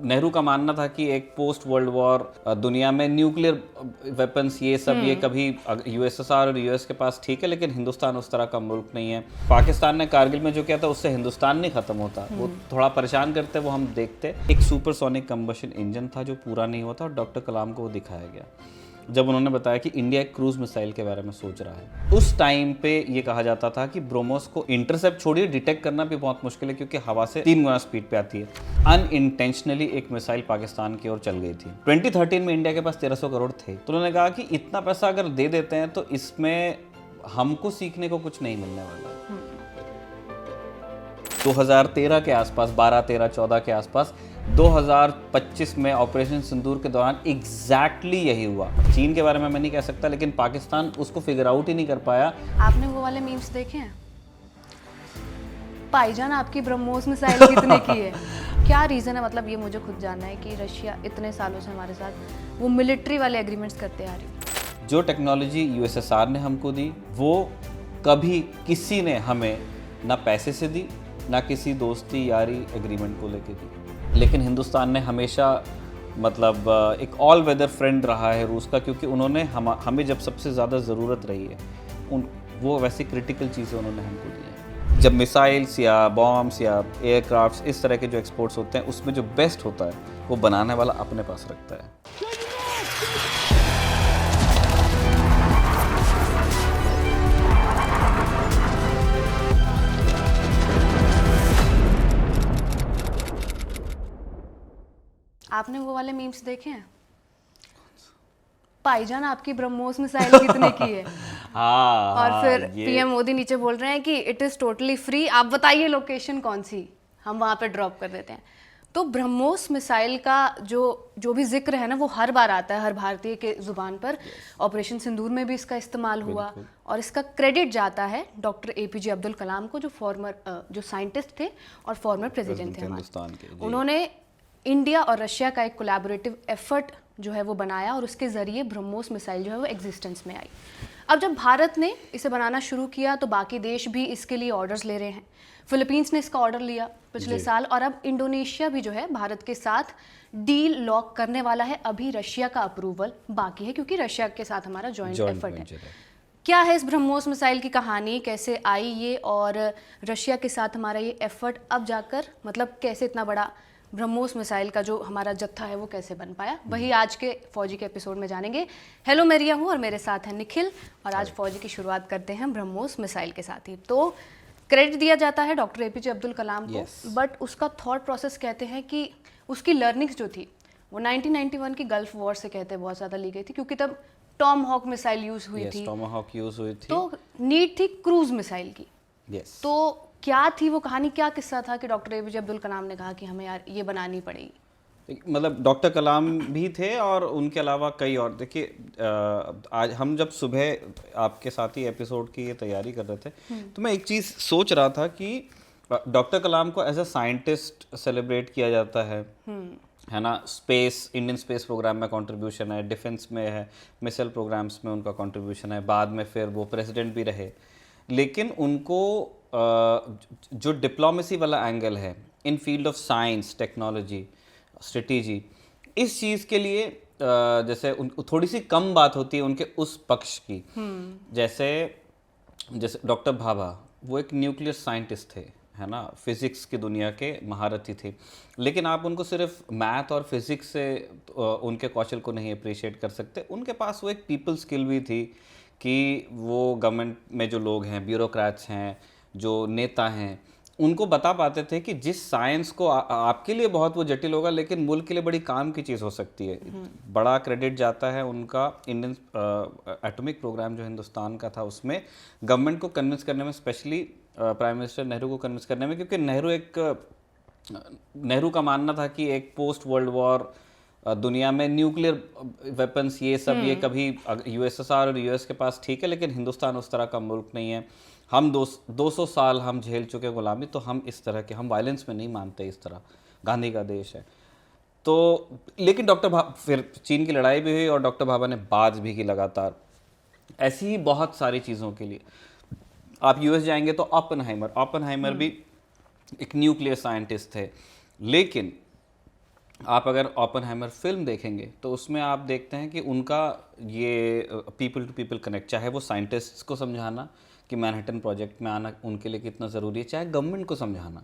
नेहरू का मानना था कि एक पोस्ट वर्ल्ड वॉर दुनिया में न्यूक्लियर वेपन्स ये सब ये कभी यूएसएसआर और यूएस के पास ठीक है, लेकिन हिंदुस्तान उस तरह का मुल्क नहीं है। पाकिस्तान ने कारगिल में जो किया था उससे हिंदुस्तान नहीं खत्म होता, वो थोड़ा परेशान करते वो हम देखते। एक सुपरसोनिक कंबशन इंजन था जो पूरा नहीं होता और डॉक्टर कलाम को वो दिखाया गया जब उन्होंने बताया कि इंडिया एक क्रूज मिसाइल के बारे में सोच रहा है। उस टाइम पे ये कहा जाता था कि ब्रोमोस को इंटरसेप्ट छोड़िए, डिटेक्ट करना भी बहुत मुश्किल है क्योंकि हवा से 3 गुना स्पीड पे आती है। अनइंटेंशनली एक मिसाइल पाकिस्तान की ओर चल गई थी। 2013 में इंडिया के पास 1300 करोड़ थे, तो उन्होंने कहा कि इतना पैसा अगर दे देते हैं तो इसमें हमको सीखने को कुछ नहीं मिलने वाला। 2013 के आसपास, 12, 13, 14 के आसपास 2025 में ऑपरेशन सिंदूर के दौरान एग्जैक्टली यही हुआ। चीन के बारे में मैं नहीं कह सकता, लेकिन पाकिस्तान उसको फिगर आउट ही नहीं कर पाया। आपने वो वाले मीम्स देखे हैं? भाईजान आपकी ब्रह्मोस मिसाइल कितने की है? क्या रीज़न है? मतलब ये मुझे खुद जानना है कि रशिया इतने सालों से हमारे साथ वो मिलिट्री वाले एग्रीमेंट्स करते आ रही। जो टेक्नोलॉजी यूएसएसआर ने हमको दी वो कभी किसी ने हमें ना पैसे से दी ना किसी दोस्ती यारी एग्रीमेंट को लेके दी, लेकिन हिंदुस्तान ने हमेशा मतलब एक ऑल वेदर फ्रेंड रहा है रूस का, क्योंकि उन्होंने हमें जब सबसे ज़्यादा ज़रूरत रही है वो वैसी क्रिटिकल चीज़ें उन्होंने हमको दी हैं। जब मिसाइल्स या बॉम्ब्स या एयरक्राफ्ट्स इस तरह के जो एक्सपोर्ट्स होते हैं उसमें जो बेस्ट होता है वो बनाने वाला अपने पास रखता है। आपने वो वाले मीम्स देखे हैं? भाईजान आपकी ब्रह्मोस मिसाइल कितने की है? और फिर पीएम मोदी नीचे बोल रहे हैं कि इट इज़ टोटली फ्री, आप बताइए लोकेशन कौन सी, हम वहाँ पे ड्रॉप कर देते हैं। तो ब्रह्मोस मिसाइल का जो भी जिक्र है ना वो हर बार आता है हर भारतीय के ज़ुबान पर। ऑपरेशन सिंदूर में भी इसका इस्तेमाल हुआ और इसका क्रेडिट जाता है डॉक्टर एपीजे अब्दुल कलाम को, जो साइंटिस्ट थे और फॉर्मर प्रेसिडेंट थे हिंदुस्तान के। उन्होंने इंडिया और रशिया का एक कोलैबोरेटिव एफर्ट जो है वो बनाया और उसके ज़रिए ब्रह्मोस मिसाइल जो है वो एग्जिस्टेंस में आई। अब जब भारत ने इसे बनाना शुरू किया तो बाकी देश भी इसके लिए ऑर्डर्स ले रहे हैं। फिलीपींस ने इसका ऑर्डर लिया पिछले साल और अब इंडोनेशिया भी जो है भारत के साथ डील लॉक करने वाला है। अभी रशिया का अप्रूवल बाकी है क्योंकि रशिया के साथ हमारा जॉइंट एफर्ट है। क्या है इस ब्रह्मोस मिसाइल की कहानी, कैसे आई ये, और रशिया के साथ हमारा ये एफर्ट अब जाकर मतलब कैसे इतना बड़ा ब्रह्मोस मिसाइल का जो हमारा जत्था है वो कैसे बन पाया, वही आज के फौजी के एपिसोड में जानेंगे। हेलो, मैं रिया हूँ और मेरे साथ है निखिल, और आज फौजी की शुरुआत करते हैं ब्रह्मोस मिसाइल के साथ ही। तो क्रेडिट दिया जाता है डॉक्टर एपीजे अब्दुल कलाम को, बट उसका थॉट प्रोसेस कहते हैं कि उसकी लर्निंग्स जो थी वो 1991 की गल्फ वॉर से कहते हैं बहुत ज़्यादा ली गई थी, क्योंकि तब टॉम हॉक मिसाइल यूज़ हुई थी। तो नीड थी क्रूज मिसाइल की। तो क्या थी वो कहानी, क्या किस्सा था कि डॉक्टर एपीजे अब्दुल कलाम ने कहा कि हमें यार ये बनानी पड़ेगी? मतलब डॉक्टर कलाम भी थे और उनके अलावा कई और। देखिए आज हम जब सुबह आपके साथ ही एपिसोड की ये तैयारी कर रहे थे तो मैं एक चीज़ सोच रहा था कि डॉक्टर कलाम को एज अ साइंटिस्ट सेलिब्रेट किया जाता है ना। स्पेस, इंडियन स्पेस प्रोग्राम में कंट्रीब्यूशन है, डिफेंस में है, मिसाइल प्रोग्राम्स में उनका कंट्रीब्यूशन है, बाद में फिर वो प्रेसिडेंट भी रहे। लेकिन उनको जो डिप्लोमेसी वाला एंगल है in field of science, technology, strategy, इस चीज़ के लिए जैसे थोड़ी सी कम बात होती है उनके उस पक्ष की। जैसे डॉक्टर भाभा, वो एक न्यूक्लियर साइंटिस्ट थे, है ना, फिज़िक्स की दुनिया के महारथी थे, लेकिन आप उनको सिर्फ मैथ और फिज़िक्स से उनके कौशल को नहीं अप्रिशिएट कर सकते। उनके पास वो एक पीपल स्किल भी थी कि वो गवर्नमेंट में जो लोग हैं, ब्यूरोक्रेट्स हैं, जो नेता हैं, उनको बता पाते थे कि जिस साइंस को आपके लिए बहुत वो जटिल होगा लेकिन मुल्क के लिए बड़ी काम की चीज़ हो सकती है। बड़ा क्रेडिट जाता है उनका इंडियन एटॉमिक प्रोग्राम जो हिंदुस्तान का था उसमें गवर्नमेंट को कन्विंस करने में, स्पेशली प्राइम मिनिस्टर नेहरू को कन्विंस करने में, क्योंकि नेहरू का मानना था कि एक पोस्ट वर्ल्ड वॉर दुनिया में न्यूक्लियर वेपन्स ये सब ये कभी यूएसएसआर और यूएस के पास ठीक है, लेकिन हिंदुस्तान उस तरह का मुल्क नहीं है। हम 200 साल हम झेल चुके गुलामी, तो हम इस तरह के, हम वायलेंस में नहीं मानते, इस तरह गांधी का देश है। तो लेकिन फिर चीन की लड़ाई भी हुई और डॉक्टर भाभा ने बात भी की लगातार। ऐसी ही बहुत सारी चीज़ों के लिए आप यूएस जाएंगे तो ओपेनहाइमर भी एक न्यूक्लियर साइंटिस्ट थे, लेकिन आप अगर ओपनहाइमर फिल्म देखेंगे तो उसमें आप देखते हैं कि उनका ये पीपल टू पीपल कनेक्ट, चाहे वो साइंटिस्ट्स को समझाना कि मैनहट्टन प्रोजेक्ट में आना उनके लिए कितना ज़रूरी है, चाहे गवर्नमेंट को समझाना,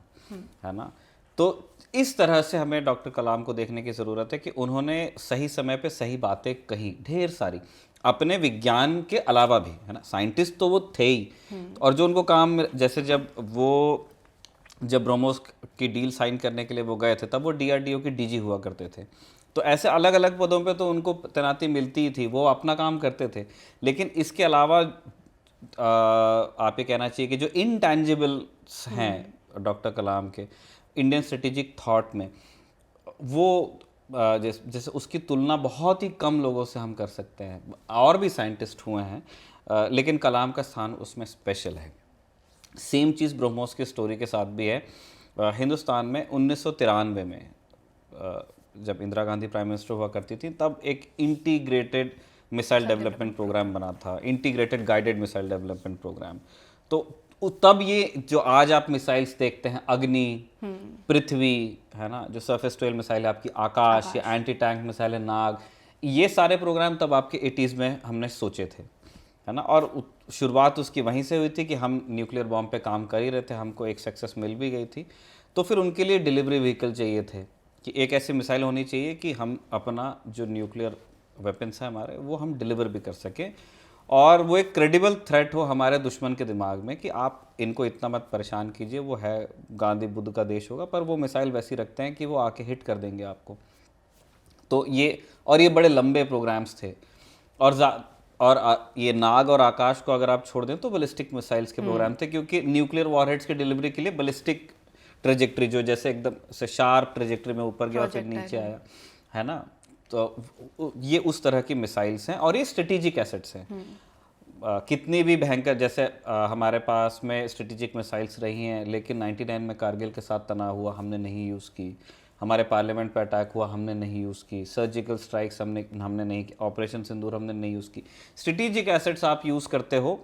है ना। तो इस तरह से हमें डॉक्टर कलाम को देखने की ज़रूरत है कि उन्होंने सही समय पे सही बातें कही, ढेर सारी, अपने विज्ञान के अलावा भी, है ना। साइंटिस्ट तो वो थे ही, और जो उनको काम, जैसे जब ब्रह्मोस की डील साइन करने के लिए वो गए थे, तब वो डीआरडीओ के डीजी हुआ करते थे। तो ऐसे अलग अलग पदों पे तो उनको तैनाती मिलती ही थी, वो अपना काम करते थे। लेकिन इसके अलावा आप ये कहना चाहिए कि जो इनटैंजिबल्स हैं डॉक्टर कलाम के इंडियन स्ट्रेटेजिक थॉट में, वो जैसे उसकी तुलना बहुत ही कम लोगों से हम कर सकते हैं। और भी साइंटिस्ट हुए हैं, लेकिन कलाम का स्थान उसमें स्पेशल है। सेम चीज़ ब्रह्मोस की स्टोरी के साथ भी है। हिंदुस्तान में 1993 में जब इंदिरा गांधी प्राइम मिनिस्टर हुआ करती थी, तब एक इंटीग्रेटेड मिसाइल डेवलपमेंट प्रोग्राम बना था, integrated guided missile development programme. तो तब ये जो आज आप मिसाइल्स देखते हैं, अग्नि, पृथ्वी, है ना, जो सरफेस टू एयर मिसाइल है आपकी, आकाश, या एंटी टैंक मिसाइल है नाग, ये सारे प्रोग्राम तब आपके 80s में हमने सोचे थे, है ना। और शुरुआत उसकी वहीं से हुई थी कि हम न्यूक्लियर बॉम्ब पे काम कर ही रहे थे, हमको एक सक्सेस मिल भी गई थी। तो फिर उनके लिए डिलीवरी व्हीकल चाहिए थे कि एक ऐसी मिसाइल होनी चाहिए कि हम अपना जो न्यूक्लियर वेपन्स हैं हमारे, वो हम डिलीवर भी कर सकें, और वो एक क्रेडिबल थ्रेट हो हमारे दुश्मन के दिमाग में कि आप इनको इतना मत परेशान कीजिए, वो है गांधी बुद्ध का देश होगा, पर वो मिसाइल वैसी रखते हैं कि वो आके हिट कर देंगे आपको। तो ये बड़े लंबे प्रोग्राम्स थे। और ये नाग और आकाश को अगर आप छोड़ दें तो बैलिस्टिक मिसाइल्स के प्रोग्राम थे, क्योंकि न्यूक्लियर वॉरहेड्स की डिलीवरी के लिए बैलिस्टिक ट्रेजेक्ट्री, जो जैसे एकदम से शार्प ट्रेजेक्ट्री में ऊपर गया फिर नीचे आया, है ना। तो ये उस तरह की मिसाइल्स हैं, और ये स्ट्रेटेजिक एसेट्स हैं। कितनी भी भयंकर, जैसे हमारे पास में स्ट्रेटेजिक मिसाइल्स रही हैं, लेकिन 99 में कारगिल के साथ तनाव हुआ, हमने नहीं यूज़ की। हमारे पार्लियामेंट पर अटैक हुआ, हमने नहीं यूज़ की। सर्जिकल स्ट्राइक्स हमने नहीं की। ऑपरेशन सिंदूर हमने नहीं यूज़ की। स्ट्रेटेजिक एसेट्स आप यूज़ करते हो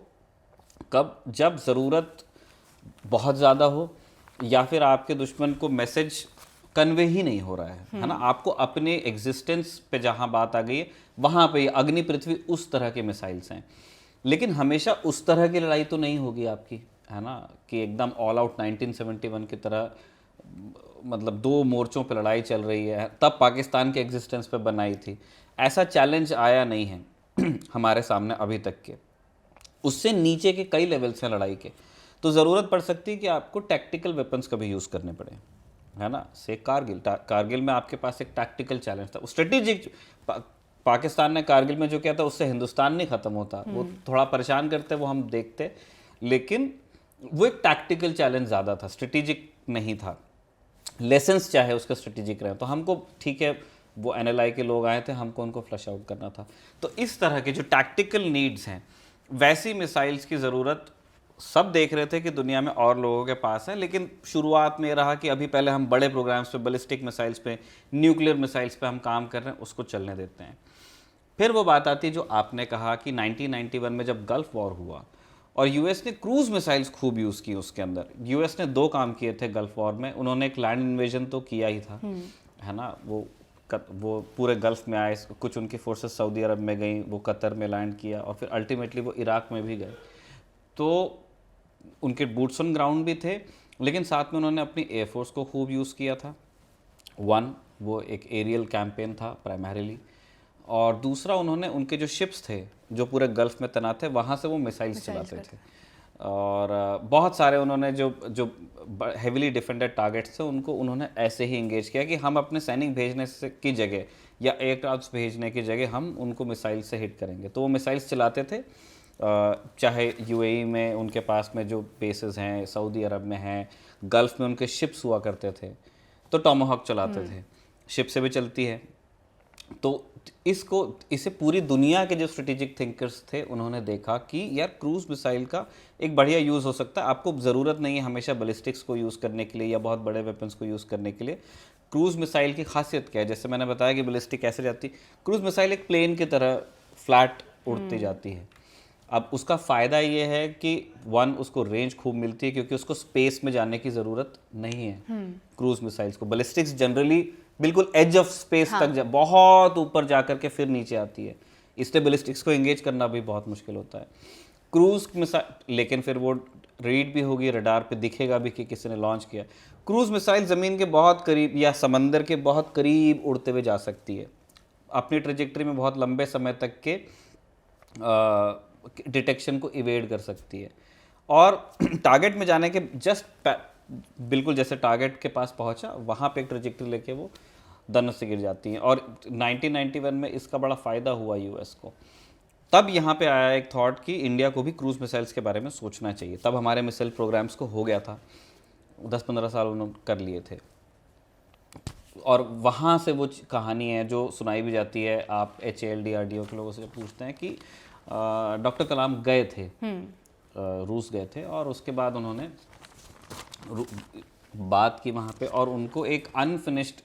कब? जब ज़रूरत बहुत ज़्यादा हो, या फिर आपके दुश्मन को मैसेज कन्वे ही नहीं हो रहा है ना। आपको अपने एग्जिस्टेंस पे जहाँ बात आ गई है, वहाँ पे अग्नि, पृथ्वी, उस तरह के मिसाइल्स हैं। लेकिन हमेशा उस तरह की लड़ाई तो नहीं होगी आपकी, है ना, कि एकदम ऑल आउट 1971 की तरह, मतलब 2 मोर्चों पे लड़ाई चल रही है। तब पाकिस्तान के एग्जिस्टेंस पे बनाई थी, ऐसा चैलेंज आया नहीं है हमारे सामने अभी तक के। उससे नीचे के कई लेवल्स हैं लड़ाई के, तो ज़रूरत पड़ सकती है कि आपको टैक्टिकल वेपन्स कभी यूज़ करने पड़े, है ना। से कारगिल में आपके पास एक टैक्टिकल चैलेंज था। स्ट्रेटेजिक पाकिस्तान ने कारगिल में जो किया था, उससे हिंदुस्तान नहीं ख़त्म होता, वो थोड़ा परेशान करते, वो हम देखते, लेकिन वो एक टैक्टिकल चैलेंज ज़्यादा था, स्ट्रेटेजिक नहीं था। लेसन्स चाहे उसका स्ट्रेटेजिक रहे, तो हमको ठीक है, वो एनएलआई के लोग आए थे, हमको उनको फ्लश आउट करना था। तो इस तरह के जो टैक्टिकल नीड्स हैं, वैसी मिसाइल्स की ज़रूरत सब देख रहे थे कि दुनिया में और लोगों के पास है। लेकिन शुरुआत में रहा कि अभी पहले हम बड़े प्रोग्राम्स पे, बैलिस्टिक मिसाइल्स पे, न्यूक्लियर मिसाइल्स पे हम काम कर रहे हैं, उसको चलने देते हैं। फिर वो बात आती है जो आपने कहा कि 1991 में जब गल्फ वॉर हुआ और यूएस ने क्रूज मिसाइल्स खूब यूज़ की, उसके अंदर यूएस ने 2 काम किए थे गल्फ वॉर में। उन्होंने एक लैंड इन्वेजन तो किया ही था, है ना, वो पूरे गल्फ में आए, कुछ उनकी फोर्सेस सऊदी अरब में गई, वो कतर में लैंड किया, और फिर अल्टीमेटली वो इराक में भी गए। तो उनके बूट्स ऑन ग्राउंड भी थे, लेकिन साथ में उन्होंने अपनी एयरफोर्स को खूब यूज़ किया था। वो एक एरियल कैंपेन था प्राइमरीली, और दूसरा उन्होंने उनके जो शिप्स थे जो पूरे गल्फ में तैनात थे, वहाँ से वो मिसाइल्स चलाते थे। और बहुत सारे उन्होंने जो हेविली डिफेंडेड टारगेट्स थे, उनको उन्होंने ऐसे ही इंगेज किया कि हम अपने सैनिक भेजने की जगह या एयरक्राफ्ट भेजने की जगह हम उनको मिसाइल से हिट करेंगे। तो वो मिसाइल्स चलाते थे, चाहे यूएई में उनके पास में जो बेसेस हैं, सऊदी अरब में हैं, गल्फ में उनके शिप्स हुआ करते थे, तो टॉमाहॉक चलाते थे, शिप से भी चलती है। तो इसे पूरी दुनिया के जो स्ट्रेटेजिक थिंकर्स थे, उन्होंने देखा कि यार क्रूज मिसाइल का एक बढ़िया यूज़ हो सकता है। आपको ज़रूरत नहीं है हमेशा बैलिस्टिक्स को यूज़ करने के लिए या बहुत बड़े वेपन्स को यूज़ करने के लिए। क्रूज मिसाइल की खासियत क्या है? जैसे मैंने बताया कि बैलिस्टिक कैसे जाती, क्रूज मिसाइल एक प्लेन की तरह फ्लैट उड़ती जाती है। अब उसका फ़ायदा ये है कि उसको रेंज खूब मिलती है, क्योंकि उसको स्पेस में जाने की ज़रूरत नहीं है क्रूज मिसाइल्स को। बैलिस्टिक्स जनरली बिल्कुल एज ऑफ स्पेस तक बहुत ऊपर जा करके फिर नीचे आती है, इसलिए बैलिस्टिक्स को एंगेज करना भी बहुत मुश्किल होता है। क्रूज मिसाइल लेकिन फिर वो रीड भी होगी, रडार पे दिखेगा भी कि किसी ने लॉन्च किया। क्रूज मिसाइल ज़मीन के बहुत करीब या समंदर के बहुत करीब उड़ते हुए जा सकती है, अपनी ट्रेजेक्टरी में बहुत लंबे समय तक के डिटेक्शन को इवेड कर सकती है, और टारगेट में जाने के जस्ट बिल्कुल जैसे टारगेट के पास पहुंचा वहाँ पे एक ट्रेजेक्टरी लेके वो धनुष से गिर जाती हैं। और 1991 में इसका बड़ा फ़ायदा हुआ यूएस को। तब यहाँ पे आया एक थॉट कि इंडिया को भी क्रूज मिसाइल्स के बारे में सोचना चाहिए। तब हमारे मिसाइल प्रोग्राम्स को हो गया था, 10-15 साल उन्होंने कर लिए थे, और वहाँ से वो कहानी है जो सुनाई भी जाती है। आप HAL DRDO के लोगों से पूछते हैं कि डॉक्टर कलाम गए थे, रूस गए थे, और उसके बाद उन्होंने बात की वहाँ पे, और उनको एक अनफिनिश्ड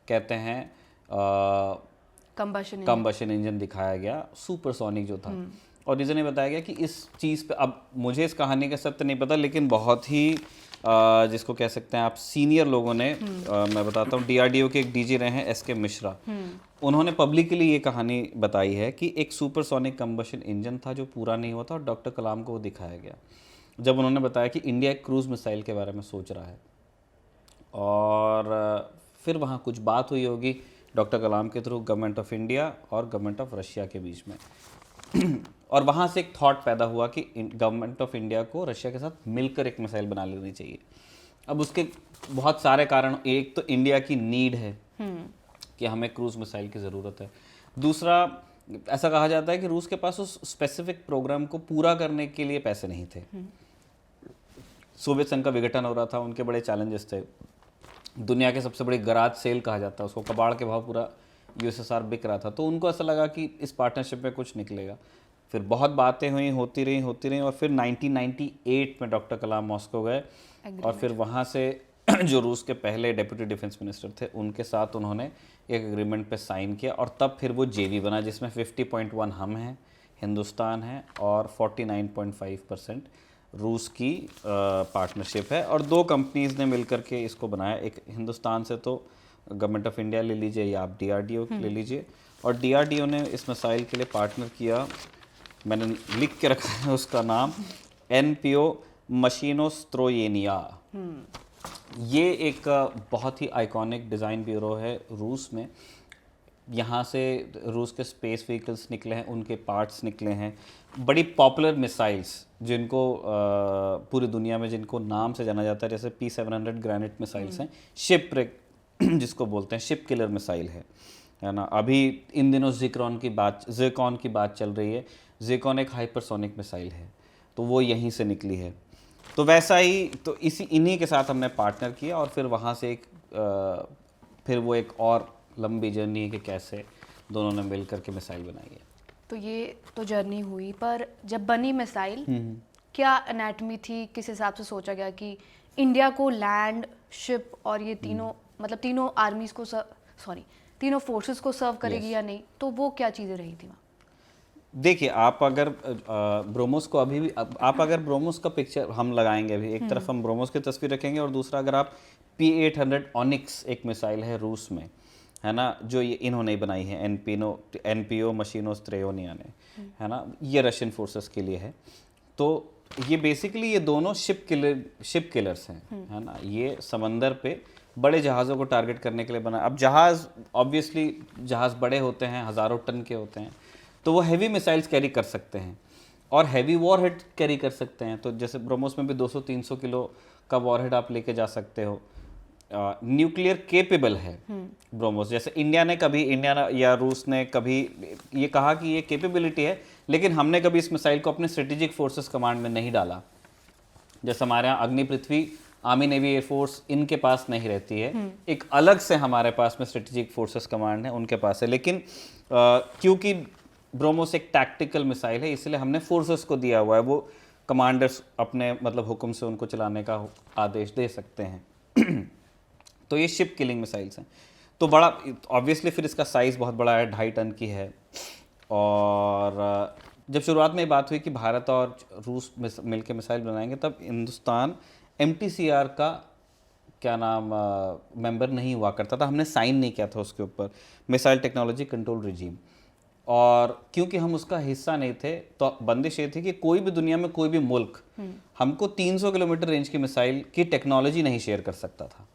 कहते हैं कंबशन इंजन दिखाया गया, सुपरसोनिक जो था। और रीज़न ये बताया गया कि इस चीज़ पे, अब मुझे इस कहानी का सत्य नहीं पता, लेकिन बहुत ही जिसको कह सकते हैं आप सीनियर लोगों ने, मैं बताता हूँ, DRDO के एक DG रहे हैं SK मिश्रा, उन्होंने पब्लिकली ये कहानी बताई है कि एक सुपरसोनिक कंबशन इंजन था जो पूरा नहीं हुआ था, और डॉक्टर कलाम को वो दिखाया गया जब उन्होंने बताया कि इंडिया एक क्रूज मिसाइल के बारे में सोच रहा है। और फिर वहाँ कुछ बात हुई होगी डॉक्टर कलाम के थ्रू गवर्नमेंट ऑफ इंडिया और गवर्नमेंट ऑफ रशिया के बीच में और वहाँ से एक थॉट पैदा हुआ कि गवर्नमेंट ऑफ इंडिया को रशिया के साथ मिलकर एक मिसाइल बना लेनी चाहिए। अब उसके बहुत सारे कारण, एक तो इंडिया की नीड है कि हमें क्रूज मिसाइल की ज़रूरत है। दूसरा, ऐसा कहा जाता है कि रूस के पास उस स्पेसिफिक प्रोग्राम को पूरा करने के लिए पैसे नहीं थे। सोवियत संघ का विघटन हो रहा था, उनके बड़े चैलेंजेस थे। दुनिया के सबसे बड़े गराज सेल कहा जाता है उसको, कबाड़ के भाव पूरा USSR बिक रहा था, तो उनको ऐसा लगा कि इस पार्टनरशिप में कुछ निकलेगा। फिर बहुत बातें हुई, होती रही, और फिर 1998 में डॉक्टर कलाम मॉस्को गए, और फिर वहाँ से जो रूस के पहले डेप्यूटी डिफेंस मिनिस्टर थे उनके साथ उन्होंने एक एग्रीमेंट पे साइन किया, और तब फिर वो JV बना, जिसमें 50.1 हम हैं, हिंदुस्तान है, और 49.5% रूस की पार्टनरशिप है। और दो कंपनीज़ ने मिलकर के इसको बनाया। एक हिंदुस्तान से तो गवर्नमेंट ऑफ इंडिया ले लीजिए, या आप DRDO ले लीजिए, और DRDO ने इस मिसाइल के लिए पार्टनर किया, मैंने लिख के रखा है उसका नाम, NPO मशीनोस्त्रोयेनिया। ये एक बहुत ही आइकॉनिक डिज़ाइन ब्यूरो है रूस में। यहाँ से रूस के स्पेस व्हीकल्स निकले हैं, उनके पार्ट्स निकले हैं, बड़ी पॉपुलर मिसाइल्स जिनको पूरी दुनिया में जिनको नाम से जाना जाता है, जैसे P700 ग्रेनेड मिसाइल्स हैं, शिपरेक जिसको बोलते हैं, शिप किलर मिसाइल है ना। अभी इन दिनों ज़िक्रॉन की बात चल रही है। ज़िक्रॉन एक हाइपरसोनिक मिसाइल है, तो वो यहीं से निकली है। तो वैसा ही, तो इन्हीं के साथ हमने पार्टनर किया, और फिर वहाँ से फिर वो एक और लंबी जर्नी है कि कैसे दोनों ने मिल करके मिसाइल बनाई है। तो ये तो जर्नी हुई, पर जब बनी मिसाइल, क्या एनाटमी थी, किस हिसाब से सोचा गया कि इंडिया को लैंड, शिप और ये तीनों, मतलब तीनों आर्मीज को तीनों फोर्सेस को सर्व करेगी या नहीं, तो वो क्या चीज़ें रही थी वहाँ? देखिए, आप अगर ब्रोमोस को अभी भी, आप अगर ब्रोमोस का पिक्चर हम लगाएंगे, अभी एक तरफ हम ब्रोमोस की तस्वीर रखेंगे, और दूसरा अगर आप P800 ऑनिक्स एक मिसाइल है रूस में, है ना, जो ये इन्होंने बनाई है, NPO मशीनोस्त्रोयेनिया ने, है ना, ये रशियन फोर्सेस के लिए है। तो ये बेसिकली ये दोनों शिप किलर्स हैं, है ना। ये समंदर पे बड़े जहाज़ों को टारगेट करने के लिए बना। अब जहाज़, ऑब्वियसली जहाज़ बड़े होते हैं, हज़ारों टन के होते हैं, तो वो हैवी मिसाइल्स कैरी कर सकते हैं और हैवी वॉरहेड कैरी कर सकते हैं। तो जैसे ब्रोमोस में भी 200-300 किलो का वॉरहेड आप लेके जा सकते हो। न्यूक्लियर केपेबल है ब्रोमोस। जैसे इंडिया या रूस ने कभी ये कहा कि ये केपेबिलिटी है, लेकिन हमने कभी इस मिसाइल को अपने स्ट्रेटेजिक फोर्सेस कमांड में नहीं डाला। जैसे हमारे यहाँ अग्नि, पृथ्वी, आर्मी, नेवी, एयरफोर्स, इनके पास नहीं रहती है, एक अलग से हमारे पास में स्ट्रेटेजिक फोर्सेस कमांड है, उनके पास है। लेकिन क्योंकि ब्रोमोस एक टैक्टिकल मिसाइल है, इसलिए हमने फोर्सेस को दिया हुआ है, वो कमांडर्स अपने मतलब हुक्म से उनको चलाने का आदेश दे सकते हैं। तो ये शिप किलिंग मिसाइल्स हैं। तो बड़ा ऑब्वियसली फिर इसका साइज़ बहुत बड़ा है, 2.5 टन की है। और जब शुरुआत में बात हुई कि भारत और रूस मिलकर मिसाइल बनाएंगे, तब हिंदुस्तान MTCR का क्या नाम मेंबर नहीं हुआ करता था, हमने साइन नहीं किया था उसके ऊपर, मिसाइल टेक्नोलॉजी कंट्रोल रिजीम। और क्योंकि हम उसका हिस्सा नहीं थे तो बंदिश ये थी कि कोई भी दुनिया में कोई भी मुल्क हमको 300 किलोमीटर रेंज की मिसाइल की टेक्नोलॉजी नहीं शेयर कर सकता था।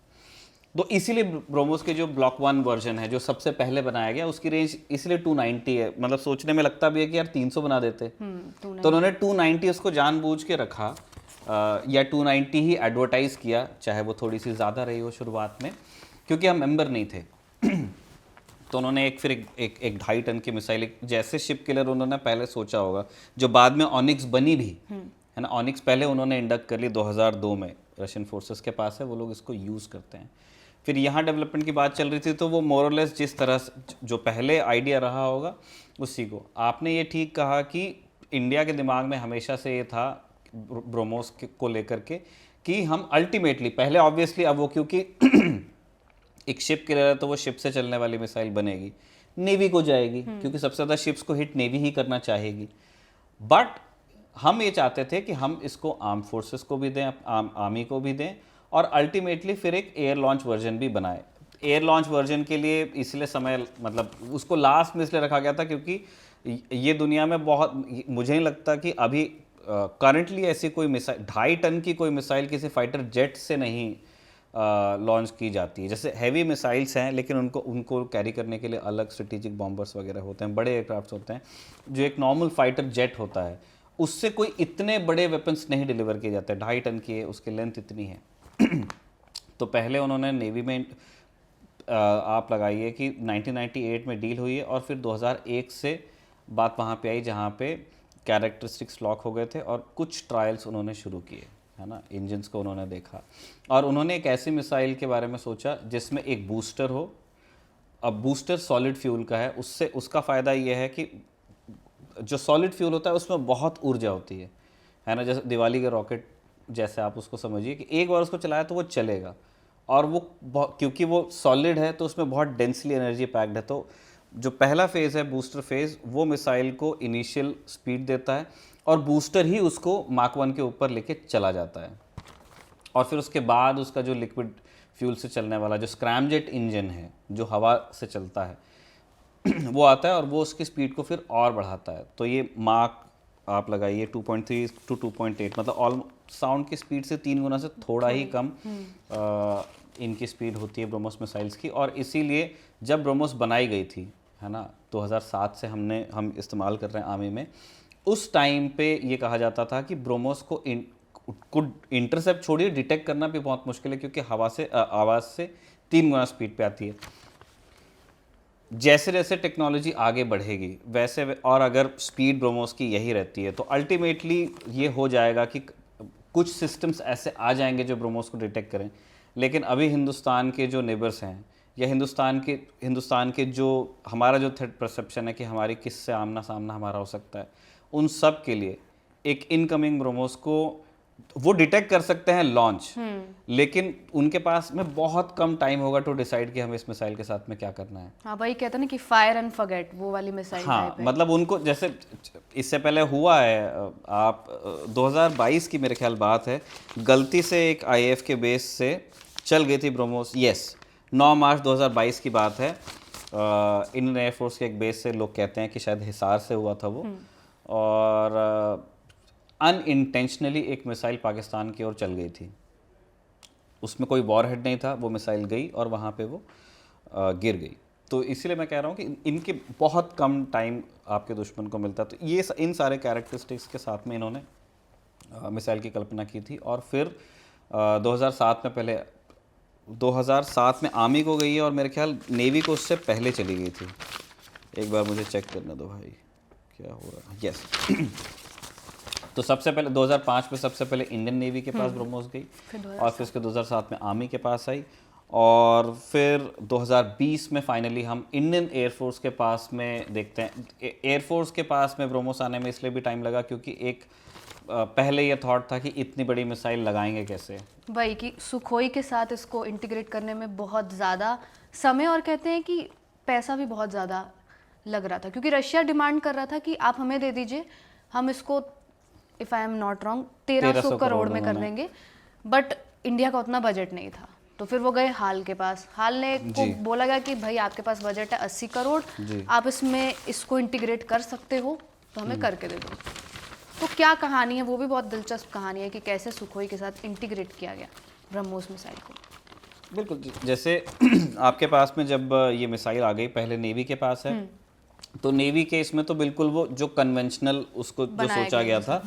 तो इसीलिए ब्रोमोस के जो ब्लॉक 1 वर्जन है जो सबसे पहले बनाया गया, उसकी रेंज इसलिए 290 है। मतलब सोचने में लगता भी है कि यार 300 बना देते, तो उन्होंने 290 उसको जानबूझ के रखा, या 290 ही एडवर्टाइज किया, चाहे वो थोड़ी सी ज़्यादा रही हो शुरुआत में, क्योंकि हम मेंबर नहीं थे। तो उन्होंने एक 2.5 टन की मिसाइल, एक जैसे शिप किलर उन्होंने पहले सोचा होगा, जो बाद में ऑनिक्स बनी भी है ना। ऑनिक्स पहले उन्होंने इंडक्ट कर ली 2002 में, रशियन फोर्सेस के पास है, वो लोग इसको यूज़ करते हैं। फिर यहाँ डेवलपमेंट की बात चल रही थी, तो वो मोरलेस जिस तरह से जो पहले आइडिया रहा होगा उसी को। आपने ये ठीक कहा कि इंडिया के दिमाग में हमेशा से ये था ब्रोमोस को लेकर के कि हम अल्टीमेटली, पहले ऑब्वियसली, अब वो क्योंकि एक शिप के लिए तो वो शिप से चलने वाली मिसाइल बनेगी, नेवी को जाएगी, क्योंकि सबसे ज़्यादा शिप्स को हिट नेवी ही करना चाहेगी। बट हम ये चाहते थे कि हम इसको आर्म फोर्सेस को भी दें, आर्मी को भी दें, और अल्टीमेटली फिर एक एयर लॉन्च वर्जन भी बनाए। एयर लॉन्च वर्जन के लिए इसलिए समय, मतलब उसको लास्ट में इसलिए रखा गया था क्योंकि ये दुनिया में बहुत, मुझे नहीं लगता कि अभी करंटली ऐसी कोई मिसाइल 2.5 टन की कोई मिसाइल किसी फाइटर जेट से नहीं लॉन्च की जाती है। जैसे हैवी मिसाइल्स हैं, लेकिन उनको कैरी करने के लिए अलग स्ट्रेटेजिक बॉम्बर्स वगैरह होते हैं, बड़े एयरक्राफ्ट होते हैं। जो एक नॉर्मल फाइटर जेट होता है, उससे कोई इतने बड़े वेपन्स नहीं डिलीवर किए जाते। 2.5 टन की है, उसकी लेंथ इतनी है। तो पहले उन्होंने नेवी में आप लगाइए कि 1998 में डील हुई है, और फिर 2001 से बात वहाँ पे आई जहाँ पे कैरेक्टरिस्टिक्स लॉक हो गए थे, और कुछ ट्रायल्स उन्होंने शुरू किए, है ना। इंजन्स को उन्होंने देखा, और उन्होंने एक ऐसी मिसाइल के बारे में सोचा जिसमें एक बूस्टर हो। अब बूस्टर सॉलिड फ्यूल का है, उससे उसका फ़ायदा ये है कि जो सॉलिड फ्यूल होता है उसमें बहुत ऊर्जा होती है ना। जैसे दिवाली के रॉकेट जैसे आप उसको समझिए कि एक बार उसको चलाया तो वो चलेगा, और वो क्योंकि वो सॉलिड है तो उसमें बहुत डेंसली एनर्जी पैक्ड है। तो जो पहला फेज़ है बूस्टर फेज़, वो मिसाइल को इनिशियल स्पीड देता है, और बूस्टर ही उसको माक 1 के ऊपर लेके चला जाता है। और फिर उसके बाद उसका जो लिक्विड फ्यूल से चलने वाला जो स्क्रैमजेट इंजन है, जो हवा से चलता है, वो आता है, और वो उसकी स्पीड को फिर और बढ़ाता है। तो ये माक आप लगाइए 2.3 to 2.8, मतलब ऑल साउंड की स्पीड से 3 गुना से थोड़ा ही कम इनकी स्पीड होती है ब्रोमोस मिसाइल्स की। और इसीलिए जब ब्रोमोस बनाई गई थी, है ना, 2007 से हम इस्तेमाल कर रहे हैं आर्मी में, उस टाइम पे ये कहा जाता था कि ब्रोमोस को इंटरसेप्ट छोड़िए, डिटेक्ट करना भी बहुत मुश्किल है, क्योंकि आवाज़ से 3 गुना स्पीड पे आती है। जैसे जैसे टेक्नोलॉजी आगे बढ़ेगी वैसे और अगर स्पीड ब्रोमोस की यही रहती है, तो अल्टीमेटली ये हो जाएगा कि कुछ सिस्टम्स ऐसे आ जाएंगे जो ब्रोमोस को डिटेक्ट करें। लेकिन अभी हिंदुस्तान के जो नेबर्स हैं, या हिंदुस्तान के जो हमारा जो थ्रेट परसेप्शन है कि हमारी किससे आमना सामना हमारा हो सकता है, उन सब के लिए एक इनकमिंग ब्रोमोस को वो डिटेक्ट कर सकते हैं लॉन्च, लेकिन उनके पास में बहुत कम टाइम होगा टू डिसाइड कि हमें इस मिसाइल के साथ में क्या करना है। हाँ भाई, कहते हैं ना कि फायर एंड फॉरगेट, वो वाली मिसाइल। हाँ, मतलब उनको जैसे इससे पहले हुआ है, आप 2022 की मेरे ख्याल बात है, गलती से एक आईएएफ के बेस से चल गई थी ब्रोमोस। यस, 9 मार्च 2022 की बात है। इंडियन एयरफोर्स के एक बेस से, लोग कहते हैं कि शायद हिसार से हुआ था वो, और अनइंटेंशनली एक मिसाइल पाकिस्तान की ओर चल गई थी। उसमें कोई वॉरहेड नहीं था, वो मिसाइल गई और वहाँ पे वो गिर गई। तो इसीलिए मैं कह रहा हूँ कि इनके बहुत कम टाइम आपके दुश्मन को मिलता है। तो ये इन सारे कैरेक्टरिस्टिक्स के साथ में इन्होंने मिसाइल की कल्पना की थी। और फिर 2007 में आर्मी को गई है, और मेरे ख्याल नेवी को उससे पहले चली गई थी। एक बार मुझे चेक करने दो भाई क्या हो रहा है। यस तो सबसे पहले 2005 में सबसे पहले इंडियन नेवी के पास ब्रोमोस गई, और फिर उसके 2007 में आर्मी के पास आई, और फिर 2020 में फाइनली हम इंडियन एयरफोर्स के पास में देखते हैं। एयरफोर्स के पास में ब्रोमोस आने में इसलिए भी टाइम लगा क्योंकि एक पहले ये थॉट था कि इतनी बड़ी मिसाइल लगाएंगे कैसे, भाई कि सुखोई के साथ इसको इंटीग्रेट करने में बहुत ज़्यादा समय, और कहते हैं कि पैसा भी बहुत ज़्यादा लग रहा था, क्योंकि रशिया डिमांड कर रहा था कि आप हमें दे दीजिए, हम इसको if I am not wrong 1300 crore में कर देंगे, बट इंडिया का उतना बजट नहीं था। तो फिर वो गए हाल के पास, हाल ने को बोला गया कि भाई आपके पास बजट है 80 करोड़, आप इसमें इसको इंटीग्रेट कर सकते हो तो हमें करके दे दो। तो क्या कहानी है, वो भी बहुत दिलचस्प कहानी है कि कैसे सुखोई के साथ इंटीग्रेट किया गया ब्रह्मोस मिसाइल को। बिल्कुल, जैसे आपके पास में जब ये मिसाइल आ गई, पहले नेवी के पास है, तो नेवी के इसमें तो बिल्कुल वो जो कन्वेंशनल उसको जो सोचा गया था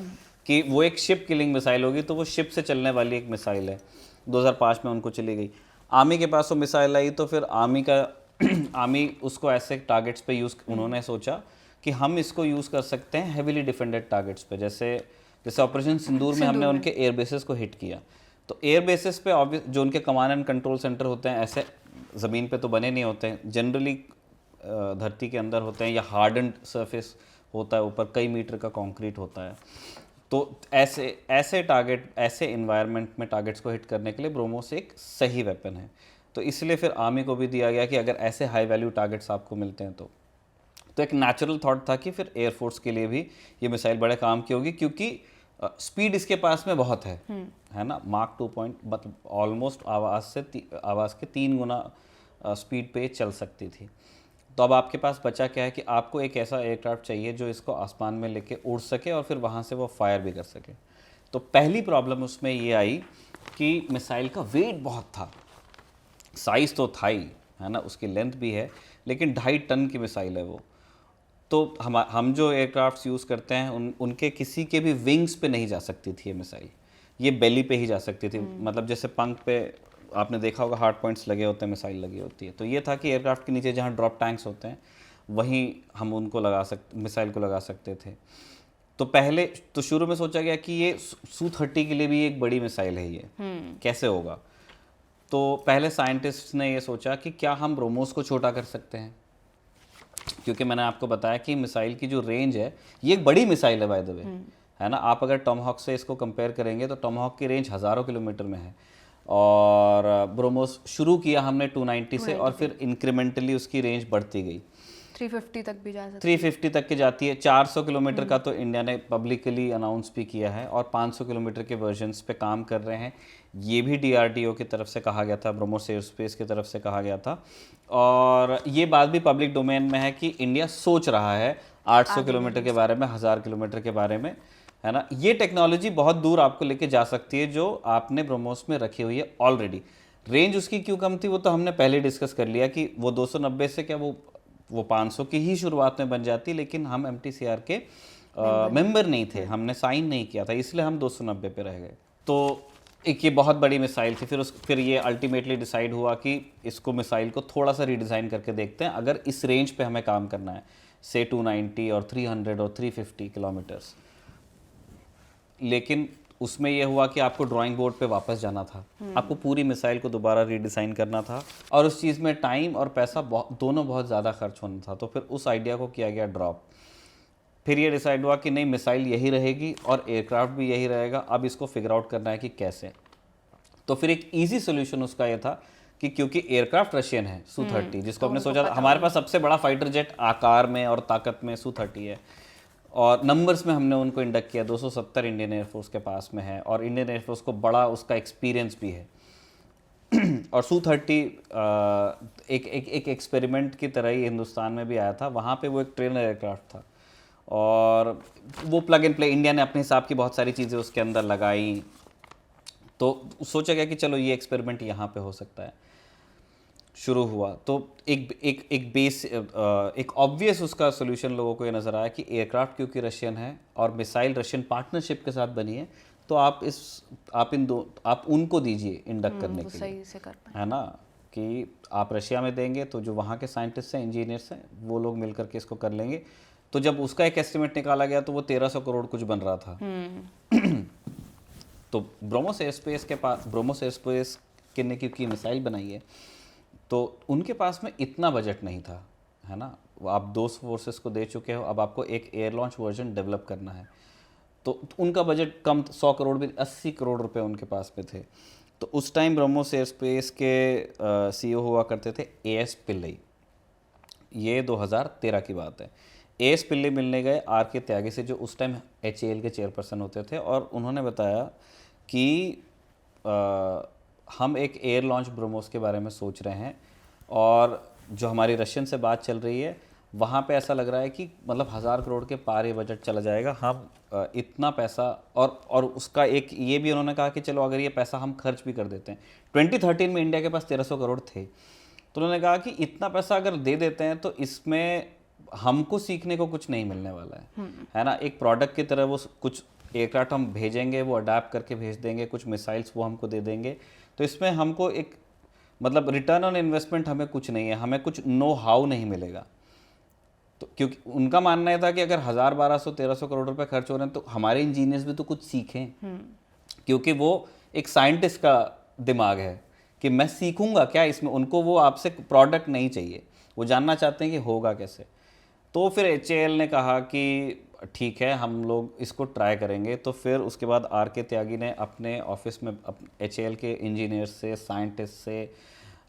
कि वो एक शिप किलिंग मिसाइल होगी, तो वो शिप से चलने वाली एक मिसाइल है। 2005 में उनको चली गई। आर्मी के पास वो मिसाइल आई तो फिर आर्मी उसको ऐसे टारगेट्स पे यूज़, उन्होंने सोचा कि हम इसको यूज़ कर सकते हैं हेविली डिफेंडेड टारगेट्स पे, जैसे ऑपरेशन सिंदूर में हमने उनके एयर बेसिस को हिट किया। तो एयर बेसिस पे ऑब्वियस जो उनके कमांड एंड कंट्रोल सेंटर होते हैं, ऐसे ज़मीन पे तो बने नहीं होते हैं, जनरली धरती के अंदर होते हैं या हार्डन्ड सरफेस होता है, ऊपर कई मीटर का कंक्रीट होता है। तो ऐसे टारगेट, ऐसे इन्वायरमेंट में टारगेट्स को हिट करने के लिए ब्रोमोस एक सही वेपन है। तो इसलिए फिर आर्मी को भी दिया गया कि अगर ऐसे हाई वैल्यू टारगेट्स आपको मिलते हैं तो एक नेचुरल थॉट था कि फिर एयरफोर्स के लिए भी ये मिसाइल बड़े काम की होगी, क्योंकि स्पीड इसके पास में बहुत है ना। मार्क 2 पॉइंट मतलब ऑलमोस्ट आवाज़ के 3 गुना स्पीड पे चल सकती थी। तो अब आपके पास बचा क्या है कि आपको एक ऐसा एयरक्राफ्ट चाहिए जो इसको आसमान में लेके उड़ सके और फिर वहाँ से वो फायर भी कर सके। तो पहली प्रॉब्लम उसमें ये आई कि मिसाइल का वेट बहुत था। साइज़ तो था ही, है ना, उसकी लेंथ भी है, लेकिन 2.5 टन की मिसाइल है वो। तो हम जो एयरक्राफ्ट्स यूज़ करते हैं उनके किसी के भी विंग्स पे नहीं जा सकती थी ये मिसाइल, ये बेली पे ही जा सकती थी। मतलब जैसे पंख पे आपने देखा होगा हार्ड पॉइंट्स लगे होते हैं, मिसाइल लगी होती है। तो ये था कि एयरक्राफ्ट के नीचे जहाँ ड्रॉप टैंक्स होते हैं वहीं हम उनको मिसाइल को लगा सकते थे। तो शुरू में सोचा गया कि ये Su-30 के लिए भी एक बड़ी मिसाइल है, ये कैसे होगा। तो पहले साइंटिस्ट ने ये सोचा कि क्या हम ब्रोमोस को छोटा कर सकते हैं, क्योंकि मैंने आपको बताया कि मिसाइल की जो रेंज है, ये एक बड़ी मिसाइल है बाय द वे, है ना। आप अगर टॉमहॉक से इसको कंपेयर करेंगे तो टॉमहॉक की रेंज हज़ारों किलोमीटर में है, और ब्रोमोस शुरू किया हमने 290 से, और फिर इंक्रीमेंटली उसकी रेंज बढ़ती गई, 350 तक भी जा सकती है। 350 तक की जाती है। 400 किलोमीटर का तो इंडिया ने पब्लिकली अनाउंस भी किया है, और 500 किलोमीटर के वर्जन्स पे काम कर रहे हैं। ये भी DRDO की तरफ से कहा गया था, ब्रह्मोस एयरस्पेस की तरफ से कहा गया था, और ये बात भी पब्लिक डोमेन में है कि इंडिया सोच रहा है 800 किलोमीटर के बारे में, 1000 किलोमीटर के बारे में, है ना। ये टेक्नोलॉजी बहुत दूर आपको लेके जा सकती है, जो आपने ब्रह्मोस में रखी हुई है ऑलरेडी। रेंज उसकी क्यों कम थी वो तो हमने पहले डिस्कस कर लिया कि वो 290 से क्या वो 500 की ही शुरुआत में बन जाती, लेकिन हम MTCR के मेंबर नहीं थे, हमने साइन नहीं किया था, इसलिए हम 290 पे रह गए। तो एक ये बहुत बड़ी मिसाइल थी। फिर ये अल्टीमेटली डिसाइड हुआ कि इसको मिसाइल को थोड़ा सा रीडिज़ाइन करके देखते हैं, अगर इस रेंज पे हमें काम करना है, से 290 और 300 और 350 किलोमीटर्स। लेकिन उसमें यह हुआ कि आपको ड्राइंग बोर्ड पे वापस जाना था, आपको पूरी मिसाइल को दोबारा रीडिज़ाइन करना था, और उस चीज़ में टाइम और पैसा दोनों बहुत ज़्यादा खर्च होना था। तो फिर उस आइडिया को किया गया ड्रॉप। फिर ये डिसाइड हुआ कि नहीं, मिसाइल यही रहेगी और एयरक्राफ्ट भी यही रहेगा, अब इसको फिगर आउट करना है कि कैसे। तो फिर एक ईजी सोल्यूशन उसका ये था कि क्योंकि एयरक्राफ्ट रशियन है Su-30, जिसको हमने सोचा था, हमारे पास सबसे बड़ा फाइटर जेट आकार में और ताकत में Su-30 है, और नंबर्स में हमने उनको इंडक्ट किया। 270 इंडियन एयरफोर्स के पास में है, और इंडियन एयरफोर्स को बड़ा उसका एक्सपीरियंस भी है। और Su-30 एक एक्सपेरिमेंट की तरह ही हिंदुस्तान में भी आया था। वहाँ पे वो एक ट्रेनर एयरक्राफ्ट था, और वो प्लग एंड प्ले, इंडिया ने अपने हिसाब की बहुत सारी चीज़ें उसके अंदर लगाई। तो सोचा गया कि चलो ये एक्सपेरिमेंट यहाँ पे हो सकता है। शुरू हुआ तो एक ऑब्वियस उसका सोल्यूशन लोगों को ये नज़र आया कि एयरक्राफ्ट क्योंकि रशियन है और मिसाइल रशियन पार्टनरशिप के साथ बनी है, तो आप उनको दीजिए इंडक्ट करने के लिए, है ना, कि आप रशिया में देंगे तो जो वहाँ के साइंटिस्ट हैं, इंजीनियर्स हैं, वो लोग मिल करके इसको कर लेंगे। तो जब उसका एक एस्टिमेट निकाला गया तो वो 1300 करोड़ कुछ बन रहा था। तो ब्रह्मोस एयरस्पेस ने क्योंकि मिसाइल बनाई है, तो उनके पास में इतना बजट नहीं था, है ना। आप 2 फोर्सेस को दे चुके हो, अब आपको एक एयर लॉन्च वर्जन डेवलप करना है, तो उनका बजट कम, 100 करोड़ भी, 80 करोड़ रुपए उनके पास में थे। तो उस टाइम ब्रह्मोस एयरस्पेस के CEO हुआ करते थे AS पिल्लई। ये 2013 की बात है। AS पिल्लई मिलने गए RK त्यागी से, जो उस टाइम HAL के चेयरपर्सन होते थे, और उन्होंने बताया कि हम एक एयर लॉन्च ब्रह्मोस के बारे में सोच रहे हैं, और जो हमारी रशियन से बात चल रही है वहाँ पे ऐसा लग रहा है कि मतलब 1000 करोड़ के पार ये बजट चला जाएगा। हम इतना पैसा, और उसका एक ये भी उन्होंने कहा कि चलो अगर ये पैसा हम खर्च भी कर देते हैं, 2013 में इंडिया के पास 1300 करोड़ थे, तो उन्होंने कहा कि इतना पैसा अगर दे देते हैं तो इसमें हमको सीखने को कुछ नहीं मिलने वाला है ना। एक प्रोडक्ट की तरह वो कुछ एयरक्राफ्ट हम भेजेंगे, वो अडाप्ट करके भेज देंगे, कुछ मिसाइल्स वो हमको दे देंगे, तो इसमें हमको एक मतलब रिटर्न ऑन इन्वेस्टमेंट हमें कुछ नहीं है, हमें कुछ नो हाउ नहीं मिलेगा। तो क्योंकि उनका मानना था कि अगर 1000, 1200, 1300 करोड़ रुपए खर्च हो रहे हैं तो हमारे इंजीनियर्स भी तो कुछ सीखें, क्योंकि वो एक साइंटिस्ट का दिमाग है कि मैं सीखूंगा क्या इसमें। उनको वो आपसे प्रोडक्ट नहीं चाहिए, वो जानना चाहते हैं कि होगा कैसे। तो फिर HAL ने कहा कि ठीक है हम लोग इसको ट्राई करेंगे। तो फिर उसके बाद RK त्यागी ने अपने ऑफिस में HAL के इंजीनियर्स से, साइंटिस्ट से,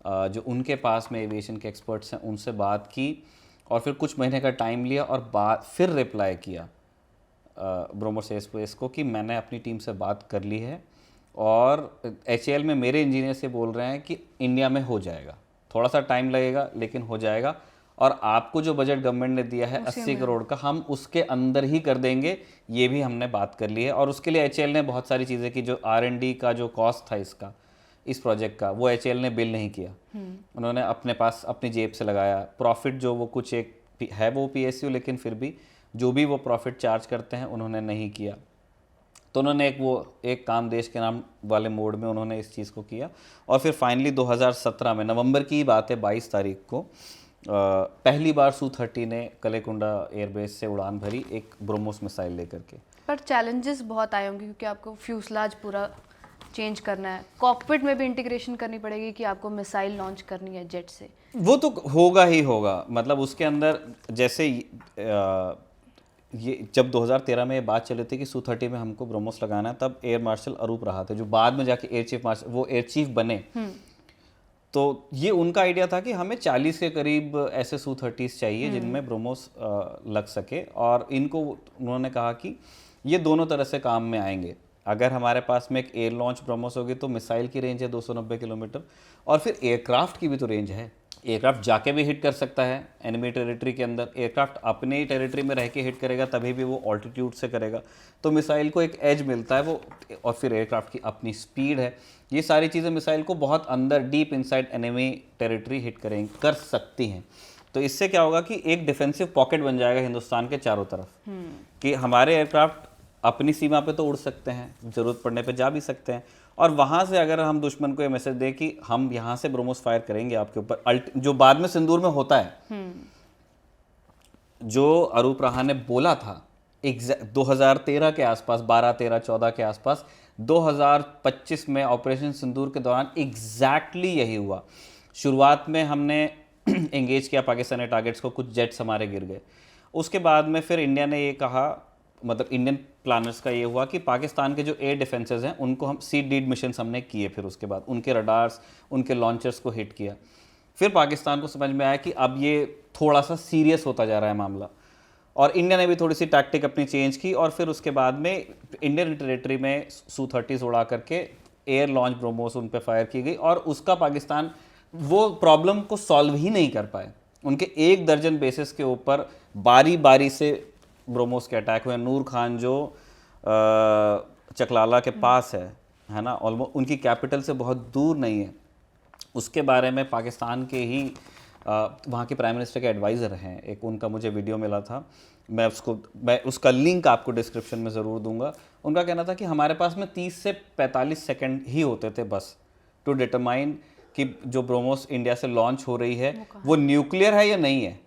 जो उनके पास में एविएशन के एक्सपर्ट्स हैं उनसे बात की, और फिर कुछ महीने का टाइम लिया और फिर रिप्लाई किया ब्रह्मोस एयरस्पेस को कि मैंने अपनी टीम से बात कर ली है, और HAL में मेरे इंजीनियर से बोल रहे हैं कि इंडिया में हो जाएगा, थोड़ा सा टाइम लगेगा लेकिन हो जाएगा, और आपको जो बजट गवर्नमेंट ने दिया है 80 करोड़ का, हम उसके अंदर ही कर देंगे, ये भी हमने बात कर ली है। और उसके लिए HAL ने बहुत सारी चीज़ें की, जो R&D का जो कॉस्ट था इसका, इस प्रोजेक्ट का, वो HAL ने बिल नहीं किया, उन्होंने अपने पास अपनी जेब से लगाया। प्रॉफिट जो वो कुछ एक है वो PSU, लेकिन फिर भी जो भी वो प्रॉफिट चार्ज करते हैं उन्होंने नहीं किया। तो उन्होंने एक काम देश के नाम वाले मोड में उन्होंने इस चीज़ को किया। और फिर फाइनली 2017 में नवंबर की बात है, 22 तारीख को पहली बार Su-30 ने कलेकुंडा एयरबेस से उड़ान भरी, एक ब्रह्मोस मिसाइल लेकर के। पर चैलेंजेस बहुत आए होंगे, क्योंकि आपको फ्यूसलाज पूरा चेंज करना है, कॉकपिट में भी इंटीग्रेशन करनी पड़ेगी कि आपको मिसाइल लॉन्च करनी है जेट से। वो तो होगा ही होगा, मतलब उसके अंदर जैसे ये जब 2013 में ये बात चली थी कि Su-30 में हमको ब्रह्मोस लगाना है, तब एयर मार्शल अरूप रहा थे, जो बाद में जाके एयर चीफ मार्शल, वो एयर चीफ बने। तो ये उनका आइडिया था कि हमें 40 के करीब ऐसे Su-30s चाहिए जिनमें ब्रह्मोस लग सके, और इनको उन्होंने कहा कि ये दोनों तरह से काम में आएंगे। अगर हमारे पास में एक एयर लॉन्च ब्रह्मोस होगी तो मिसाइल की रेंज है 290 किलोमीटर, और फिर एयरक्राफ्ट की भी तो रेंज है, एयरक्राफ्ट जाके भी हिट कर सकता है एनिमी टेरिटरी के अंदर, एयरक्राफ्ट अपने ही टेरिटरी में रह के हिट करेगा, तभी भी वो ऑल्टीट्यूड से करेगा, तो मिसाइल को एक एज मिलता है वो, और फिर एयरक्राफ्ट की अपनी स्पीड है, ये सारी चीज़ें मिसाइल को बहुत अंदर deep inside enemy territory hit कर सकती हैं। तो इससे क्या होगा कि एक डिफेंसिव पॉकेट बन जाएगा हिंदुस्तान के चारों तरफ, कि हमारे एयरक्राफ्ट अपनी सीमा पे तो उड़ सकते हैं, ज़रूरत पड़ने पे जा भी सकते हैं, और वहाँ से अगर हम दुश्मन को ये मैसेज दें कि हम यहाँ से ब्रह्मोस फायर करेंगे आपके ऊपर, जो बाद में सिंदूर में होता है, जो अरूप रहा ने बोला था 2013 के आसपास, 12, 13, 14 के आसपास, 2025 में ऑपरेशन सिंदूर के दौरान एग्जैक्टली यही हुआ। शुरुआत में हमने एंगेज किया पाकिस्तानी टारगेट्स को, कुछ जेट्स हमारे गिर गए, उसके बाद में फिर इंडिया ने ये कहा, मतलब इंडियन प्लानर्स का ये हुआ कि पाकिस्तान के जो एयर डिफेंसेस हैं उनको हम सीड डीड मिशन हमने किए, फिर उसके बाद उनके रडार्स, उनके लॉन्चर्स को हिट किया। फिर पाकिस्तान को समझ में आया कि अब ये थोड़ा सा सीरियस होता जा रहा है मामला, और इंडिया ने भी थोड़ी सी टैक्टिक अपनी चेंज की, और फिर उसके बाद में इंडियन टेरिटरी में Su-30s उड़ा करके एयर लॉन्च ब्रह्मोस उन पर फायर की गई, और उसका पाकिस्तान वो प्रॉब्लम को सॉल्व ही नहीं कर पाए। उनके 1 दर्जन बेसिस के ऊपर बारी बारी से ब्रह्मोस के अटैक हुए। नूर खान जो चकलाला के पास है ना, ऑलमोस्ट उनकी कैपिटल से बहुत दूर नहीं है, उसके बारे में पाकिस्तान के ही वहाँ के प्राइम मिनिस्टर के एडवाइज़र हैं, एक उनका मुझे वीडियो मिला था, मैं उसका लिंक आपको डिस्क्रिप्शन में ज़रूर दूंगा। उनका कहना था कि हमारे पास में 30 से 45 सेकंड ही होते थे बस टू डिटरमाइन कि जो ब्रह्मोस इंडिया से लॉन्च हो रही है वो न्यूक्लियर है या नहीं है,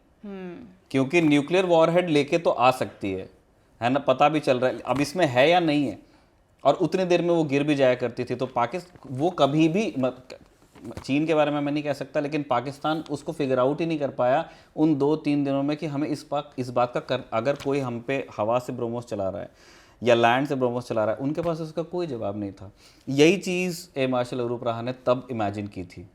क्योंकि न्यूक्लियर वॉरहेड लेके तो आ सकती है ना, पता भी चल रहा है अब इसमें है या नहीं है, और उतनी देर में वो गिर भी जाया करती थी। तो पाकिस्तान वो कभी भी, चीन के बारे में मैं नहीं कह सकता, लेकिन पाकिस्तान उसको फिगर आउट ही नहीं कर पाया उन 2-3 दिनों में कि हमें इस बात का अगर कोई हम पे हवा से ब्रह्मोस चला रहा है या लैंड से ब्रह्मोस चला रहा है, उनके पास उसका कोई जवाब नहीं था। यही चीज़ एयर मार्शल अरूप रहा ने तब इमेजिन की थी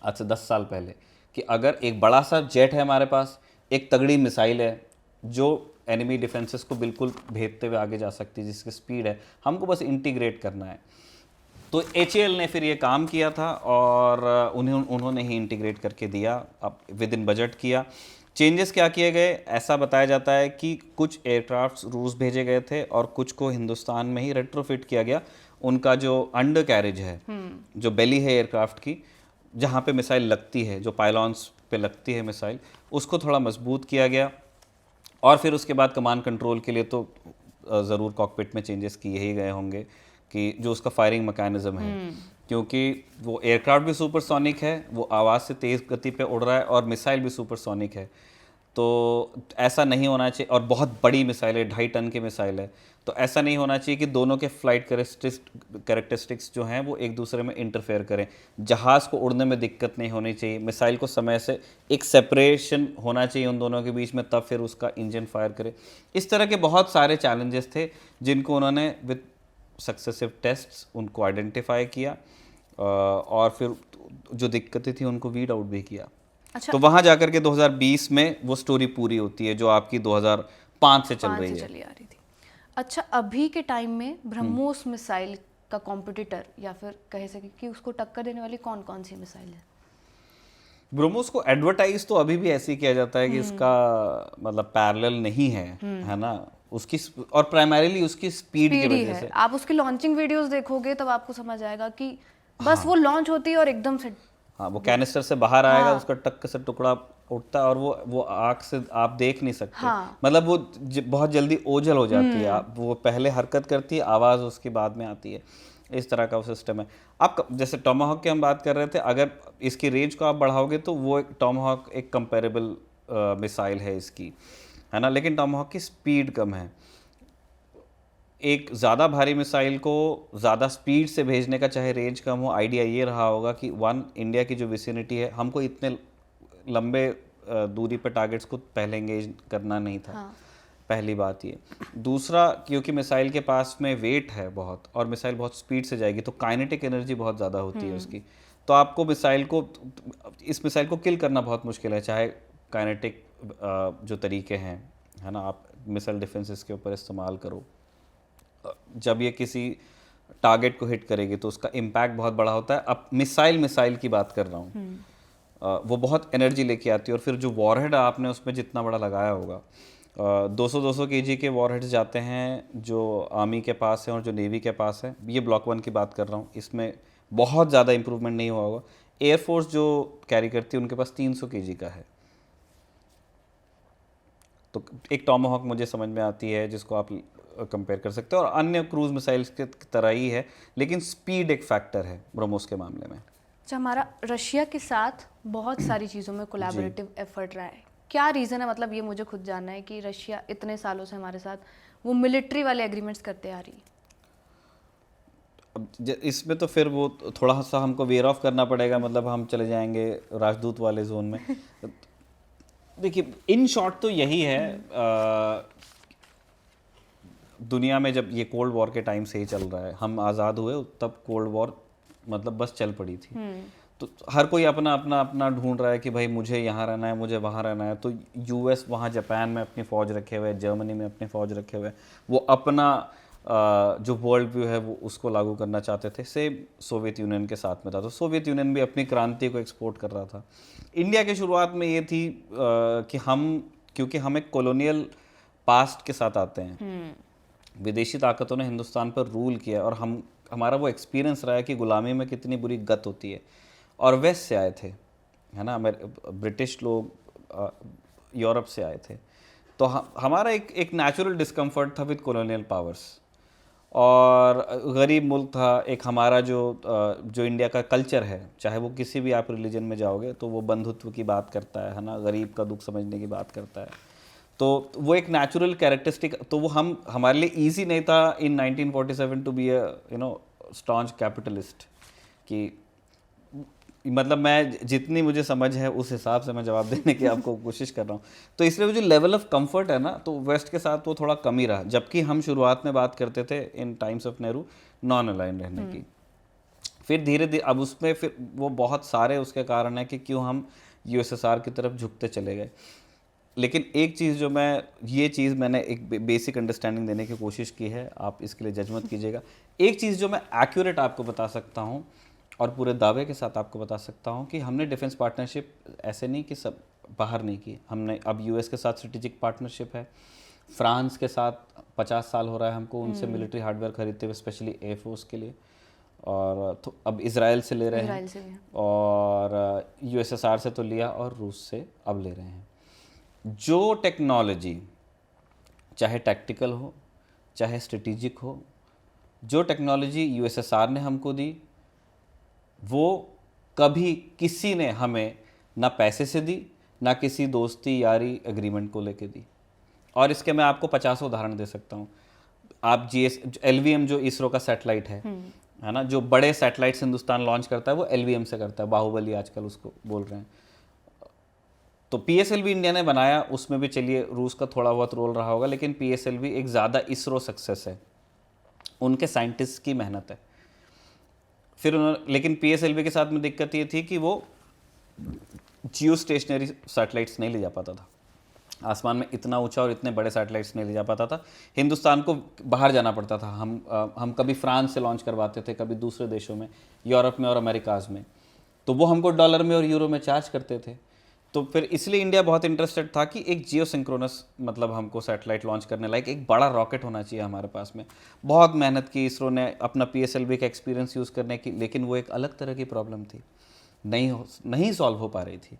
आज से 10 साल पहले, कि अगर एक बड़ा सा जेट है हमारे पास, एक तगड़ी मिसाइल है जो एनिमी डिफेंसेस को बिल्कुल भेदते हुए आगे जा सकती है, जिसकी स्पीड है, हमको बस इंटीग्रेट करना है। तो HAL ने फिर ये काम किया था और उन्होंने ही इंटीग्रेट करके दिया, अब विद इन बजट किया। चेंजेस क्या किए गए, ऐसा बताया जाता है कि कुछ एयरक्राफ्ट्स रूस भेजे गए थे और कुछ को हिंदुस्तान में ही रेट्रोफिट किया गया। उनका जो अंडर कैरेज है, जो बेली है एयरक्राफ्ट की, जहाँ पे मिसाइल लगती है, जो पायलॉन्स पे लगती है मिसाइल, उसको थोड़ा मजबूत किया गया। और फिर उसके बाद कमांड कंट्रोल के लिए तो ज़रूर कॉकपिट में चेंजेस किए ही गए होंगे कि जो उसका फायरिंग मैकेनिज्म है, क्योंकि वो एयरक्राफ्ट भी सुपरसोनिक है, वो आवाज़ से तेज़ गति पे उड़ रहा है और मिसाइल भी सुपरसोनिक है, तो ऐसा नहीं होना चाहिए। और बहुत बड़ी मिसाइल है, 2.5 टन की मिसाइल है, तो ऐसा नहीं होना चाहिए कि दोनों के फ्लाइट कैरेक्टरिस्टिक्स जो हैं वो एक दूसरे में इंटरफेयर करें। जहाज़ को उड़ने में दिक्कत नहीं होनी चाहिए, मिसाइल को समय से एक सेपरेशन होना चाहिए उन दोनों के बीच में, तब फिर उसका इंजन फायर करे। इस तरह के बहुत सारे चैलेंजेस थे जिनको उन्होंने विद सक्सेसिव टेस्ट्स उनको आइडेंटिफाई किया और फिर जो दिक्कतें थी उनको वीड आउट भी किया। अच्छा, तो वहाँ जाकर के 2020 में वो स्टोरी पूरी होती है जो आपकी 2005 से चल रही है। चली आ रही थी। अच्छा, अभी के टाइम में ब्रह्मोस मिसाइल का कॉम्पिटिटर या फिर कह सके कि उसको टक्कर देने वाली कौन कौन सी मिसाइल है? ब्रह्मोस को एडवर्टाइज तो अभी भी ऐसे ही किया जाता है कि इसका मतलब पैरेलल नहीं है ना, उसकी और प्राइमरीली उसकी स्पीड की वजह से। आप उसकी लॉन्चिंग वीडियोस देखोगे तब आपको समझ आएगा कि बस वो लॉन्च होती है और एकदम से हाँ, वो कैनिस्टर से बाहर आएगा, उसका टक से टुकड़ा उठता है और वो आँख से आप देख नहीं सकते। मतलब वो बहुत जल्दी ओझल हो जाती है, वो पहले हरकत करती है, आवाज़ उसकी बाद में आती है। इस तरह का वो सिस्टम है। आप जैसे टॉमाहॉक की हम बात कर रहे थे, अगर इसकी रेंज को आप बढ़ाओगे तो वो टॉमाहॉक एक कंपेरेबल मिसाइल है इसकी, है ना, लेकिन टॉमाहॉक की स्पीड कम है। एक ज़्यादा भारी मिसाइल को ज़्यादा स्पीड से भेजने का चाहे रेंज कम हो, आइडिया ये रहा होगा कि इंडिया की जो विसिनिटी है, हमको इतने लंबे दूरी पर टारगेट्स को पहले एंगेज करना नहीं था। पहली बात ये। दूसरा, क्योंकि मिसाइल के पास में वेट है बहुत और मिसाइल बहुत स्पीड से जाएगी, तो काइनेटिक एनर्जी बहुत ज़्यादा होती है उसकी, तो आपको इस मिसाइल को किल करना बहुत मुश्किल है, चाहे काइनेटिक जो तरीके हैं, है ना, आप मिसाइल डिफेंसेस के ऊपर इस्तेमाल करो। जब ये किसी टारगेट को हिट करेगी तो उसका इम्पैक्ट बहुत बड़ा होता है। अब मिसाइल की बात कर रहा हूँ, वो बहुत एनर्जी लेके आती है और फिर जो वॉरहेड आपने उसमें जितना बड़ा लगाया होगा, 200 kg के वॉरहेड्स जाते हैं जो आर्मी के पास है और जो नेवी के पास है। ये ब्लॉक 1 की बात कर रहा हूँ, इसमें बहुत ज़्यादा इंप्रूवमेंट नहीं हुआ होगा। एयरफोर्स जो कैरी करती है उनके पास 300 kg का है। तो एक टॉमाहॉक मुझे समझ में आती है जिसको आप कंपेयर कर सकते हो, और अन्य क्रूज मिसाइल्स की तरह ही है, लेकिन स्पीड एक फैक्टर है ब्रह्मोस के मामले में। अच्छा, हमारा रशिया के साथ बहुत सारी चीज़ों में कोलैबोरेटिव एफर्ट रहा है, क्या रीज़न है? मतलब ये मुझे खुद जानना है कि रशिया इतने सालों से हमारे साथ वो मिलिट्री वाले एग्रीमेंट्स करते आ रही है। अब इसमें तो फिर वो थोड़ा सा हमको वेयर ऑफ करना पड़ेगा, मतलब हम चले जाएंगे राजदूत वाले जोन में। देखिए, इन शॉर्ट तो यही है, दुनिया में जब ये कोल्ड वॉर के टाइम से ही चल रहा है, हम आज़ाद हुए तब कोल्ड वॉर मतलब बस चल पड़ी थी। तो हर कोई अपना अपना अपना ढूंढ रहा है कि भाई मुझे यहाँ रहना है, मुझे वहाँ रहना है। तो यूएस वहाँ जापान में अपनी फ़ौज रखे हुए है, जर्मनी में अपनी फ़ौज रखे हुए, वो अपना जो वर्ल्ड व्यू है वो उसको लागू करना चाहते थे। सेम सोवियत यूनियन के साथ में था, तो सोवियत यूनियन भी अपनी क्रांति को एक्सपोर्ट कर रहा था। इंडिया की शुरुआत में ये थी कि क्योंकि हम एक कॉलोनियल पास्ट के साथ आते हैं, विदेशी ताकतों ने हिंदुस्तान पर रूल किया और हमारा वो एक्सपीरियंस रहा है कि गुलामी में कितनी बुरी गत होती है। और वेस्ट से आए थे, है ना, ब्रिटिश लोग यूरोप से आए थे, तो हमारा एक नेचुरल डिस्कम्फर्ट था विद कॉलोनियल पावर्स, और गरीब मुल्क था एक हमारा। जो इंडिया का कल्चर है, चाहे वो किसी भी आप रिलीजन में जाओगे तो वो बंधुत्व की बात करता है ना, गरीब का दुख समझने की बात करता है। तो वो एक नेचुरल कैरेक्टरिस्टिक, तो वो हमारे लिए इजी नहीं था इन 1947 टू बी स्टॉन्च कैपिटलिस्ट। कि मतलब मैं जितनी मुझे समझ है उस हिसाब से मैं जवाब देने की आपको कोशिश कर रहा हूँ। तो इसलिए वो जो लेवल ऑफ कंफर्ट है ना, तो वेस्ट के साथ वो थोड़ा कम ही रहा, जबकि हम शुरुआत में बात करते थे in times of Nehru non align रहने की। फिर धीरे धीरे अब उसमें फिर वो बहुत सारे उसके कारण है कि क्यों हम यूएसएसआर की तरफ झुकते चले गए। लेकिन एक चीज़ जो मैंने एक बेसिक अंडरस्टैंडिंग देने की कोशिश की है, आप इसके लिए जज मत कीजिएगा। एक चीज़ जो मैं एक्यूरेट आपको बता सकता हूँ और पूरे दावे के साथ आपको बता सकता हूँ कि हमने डिफेंस पार्टनरशिप ऐसे नहीं कि सब बाहर नहीं की, हमने अब यूएस के साथ स्ट्रेटेजिक पार्टनरशिप है, फ्रांस के साथ 50 साल हो रहा है हमको उनसे मिलिट्री हार्डवेयर खरीदते हुए, स्पेशली एयरफोर्स के लिए, और तो अब इसराइल से ले रहे हैं, और यूएसएसआर से तो लिया और रूस से अब ले रहे हैं। जो टेक्नोलॉजी चाहे टैक्टिकल हो चाहे स्ट्रेटेजिक हो, जो टेक्नोलॉजी यूएसएसआर ने हमको दी वो कभी किसी ने हमें ना पैसे से दी ना किसी दोस्ती यारी एग्रीमेंट को लेके दी। और इसके मैं आपको 50 उदाहरण दे सकता हूँ। आप LVM जो इसरो का सैटेलाइट है ना, जो बड़े सैटेलाइट्स हिंदुस्तान लॉन्च करता है वो LVM से करता है, बाहुबली आजकल उसको बोल रहे हैं। तो PSLV इंडिया ने बनाया, उसमें भी चलिए रूस का थोड़ा बहुत रोल रहा होगा, लेकिन PSLV एक ज़्यादा इसरो सक्सेस है, उनके साइंटिस्ट की मेहनत है। फिर उन्होंने, लेकिन PSLV के साथ में दिक्कत ये थी कि वो जियो स्टेशनरी सैटेलाइट्स नहीं ले जा पाता था, आसमान में इतना ऊंचा और इतने बड़े सैटेलाइट्स नहीं ले जा पाता था, हिंदुस्तान को बाहर जाना पड़ता था। हम कभी फ्रांस से लॉन्च करवाते थे, कभी दूसरे देशों में, यूरोप में और अमेरिकाज में, तो वो हमको डॉलर में और यूरो में चार्ज करते थे। तो फिर इसलिए इंडिया बहुत इंटरेस्टेड था कि एक जियो सिंक्रोनस, मतलब हमको सैटेलाइट लॉन्च करने लायक एक बड़ा रॉकेट होना चाहिए हमारे पास में। बहुत मेहनत की इसरो ने अपना PSLV का एक्सपीरियंस यूज़ करने की, लेकिन वो एक अलग तरह की प्रॉब्लम थी, नहीं सॉल्व हो पा रही थी।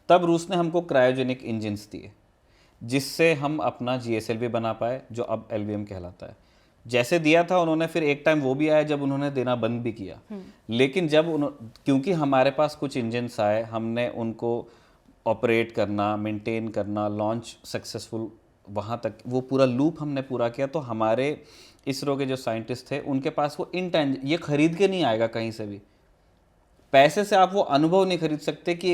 तब रूस ने हमको क्रायोजेनिक इंजन्स दिए जिससे हम अपना GSLV बना पाए, जो अब LVM कहलाता है। जैसे दिया था उन्होंने, फिर एक टाइम वो भी आया जब उन्होंने देना बंद भी किया, लेकिन क्योंकि हमारे पास कुछ इंजन्स आए, हमने उनको ऑपरेट करना, मेंटेन करना, लॉन्च सक्सेसफुल, वहाँ तक वो पूरा लूप हमने पूरा किया। तो हमारे इसरो के जो साइंटिस्ट थे उनके पास वो ये खरीद के नहीं आएगा कहीं से भी, पैसे से आप वो अनुभव नहीं खरीद सकते कि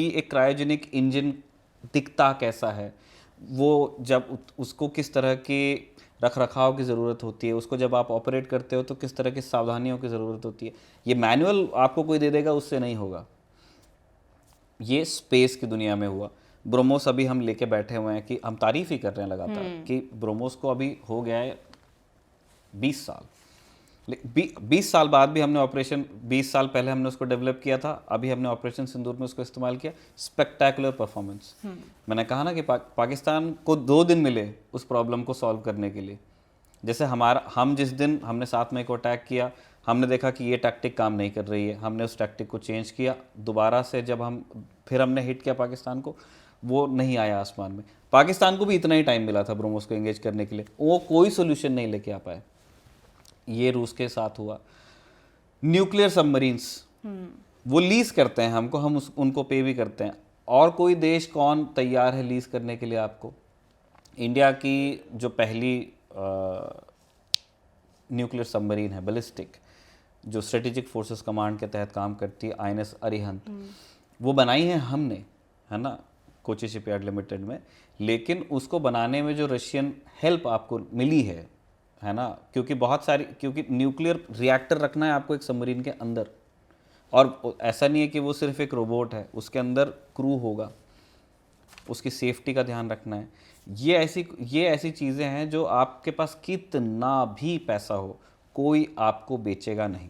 एक क्रायोजेनिक इंजन दिखता कैसा है, वो जब उसको किस तरह के रख रखाव की ज़रूरत होती है, उसको जब आप ऑपरेट करते हो तो किस तरह की सावधानियों की ज़रूरत होती है। ये मैनुअल आपको कोई दे देगा, उससे नहीं होगा। ये स्पेस की दुनिया में हुआ। ब्रोमोस अभी हम लेके बैठे हुए हैं कि हम तारीफ ही कर रहे हैं लगातार कि ब्रोमोस को अभी हो गया है 20 साल। 20 साल बाद भी हमने ऑपरेशन, 20 साल पहले हमने उसको डेवलप किया था, अभी हमने ऑपरेशन सिंदूर में उसको इस्तेमाल किया। Spectacular performance. मैंने कहा ना कि पाकिस्तान को 2 दिन मिले उस प्रॉब्लम को सॉल्व करने के लिए। जैसे हम जिस दिन हमने 7 मई को अटैक किया, हमने देखा कि ये टैक्टिक काम नहीं कर रही है, हमने उस टैक्टिक को चेंज किया। दोबारा से जब फिर हमने हिट किया पाकिस्तान को, वो नहीं आया आसमान में। पाकिस्तान को भी इतना ही टाइम मिला था ब्रोमोस को एंगेज करने के लिए, वो कोई सोल्यूशन नहीं लेके आ पाए। ये रूस के साथ हुआ। न्यूक्लियर सबमरीन्स वो लीज करते हैं हमको, हम उनको पे भी करते हैं। और कोई देश कौन तैयार है लीज करने के लिए आपको? इंडिया की जो पहली न्यूक्लियर सबमरीन है बैलिस्टिक, जो स्ट्रेटेजिक फोर्सेस कमांड के तहत काम करती है, INS अरिहंत, वो बनाई है हमने, है ना, कोची शिपयार्ड लिमिटेड में। लेकिन उसको बनाने में जो रशियन हेल्प आपको मिली है ना, क्योंकि न्यूक्लियर रिएक्टर रखना है आपको एक सबमरीन के अंदर, और ऐसा नहीं है कि वो सिर्फ एक रोबोट है, उसके अंदर क्रू होगा, उसकी सेफ्टी का ध्यान रखना है। ये ऐसी चीज़ें हैं जो आपके पास कितना भी पैसा हो, कोई आपको बेचेगा नहीं।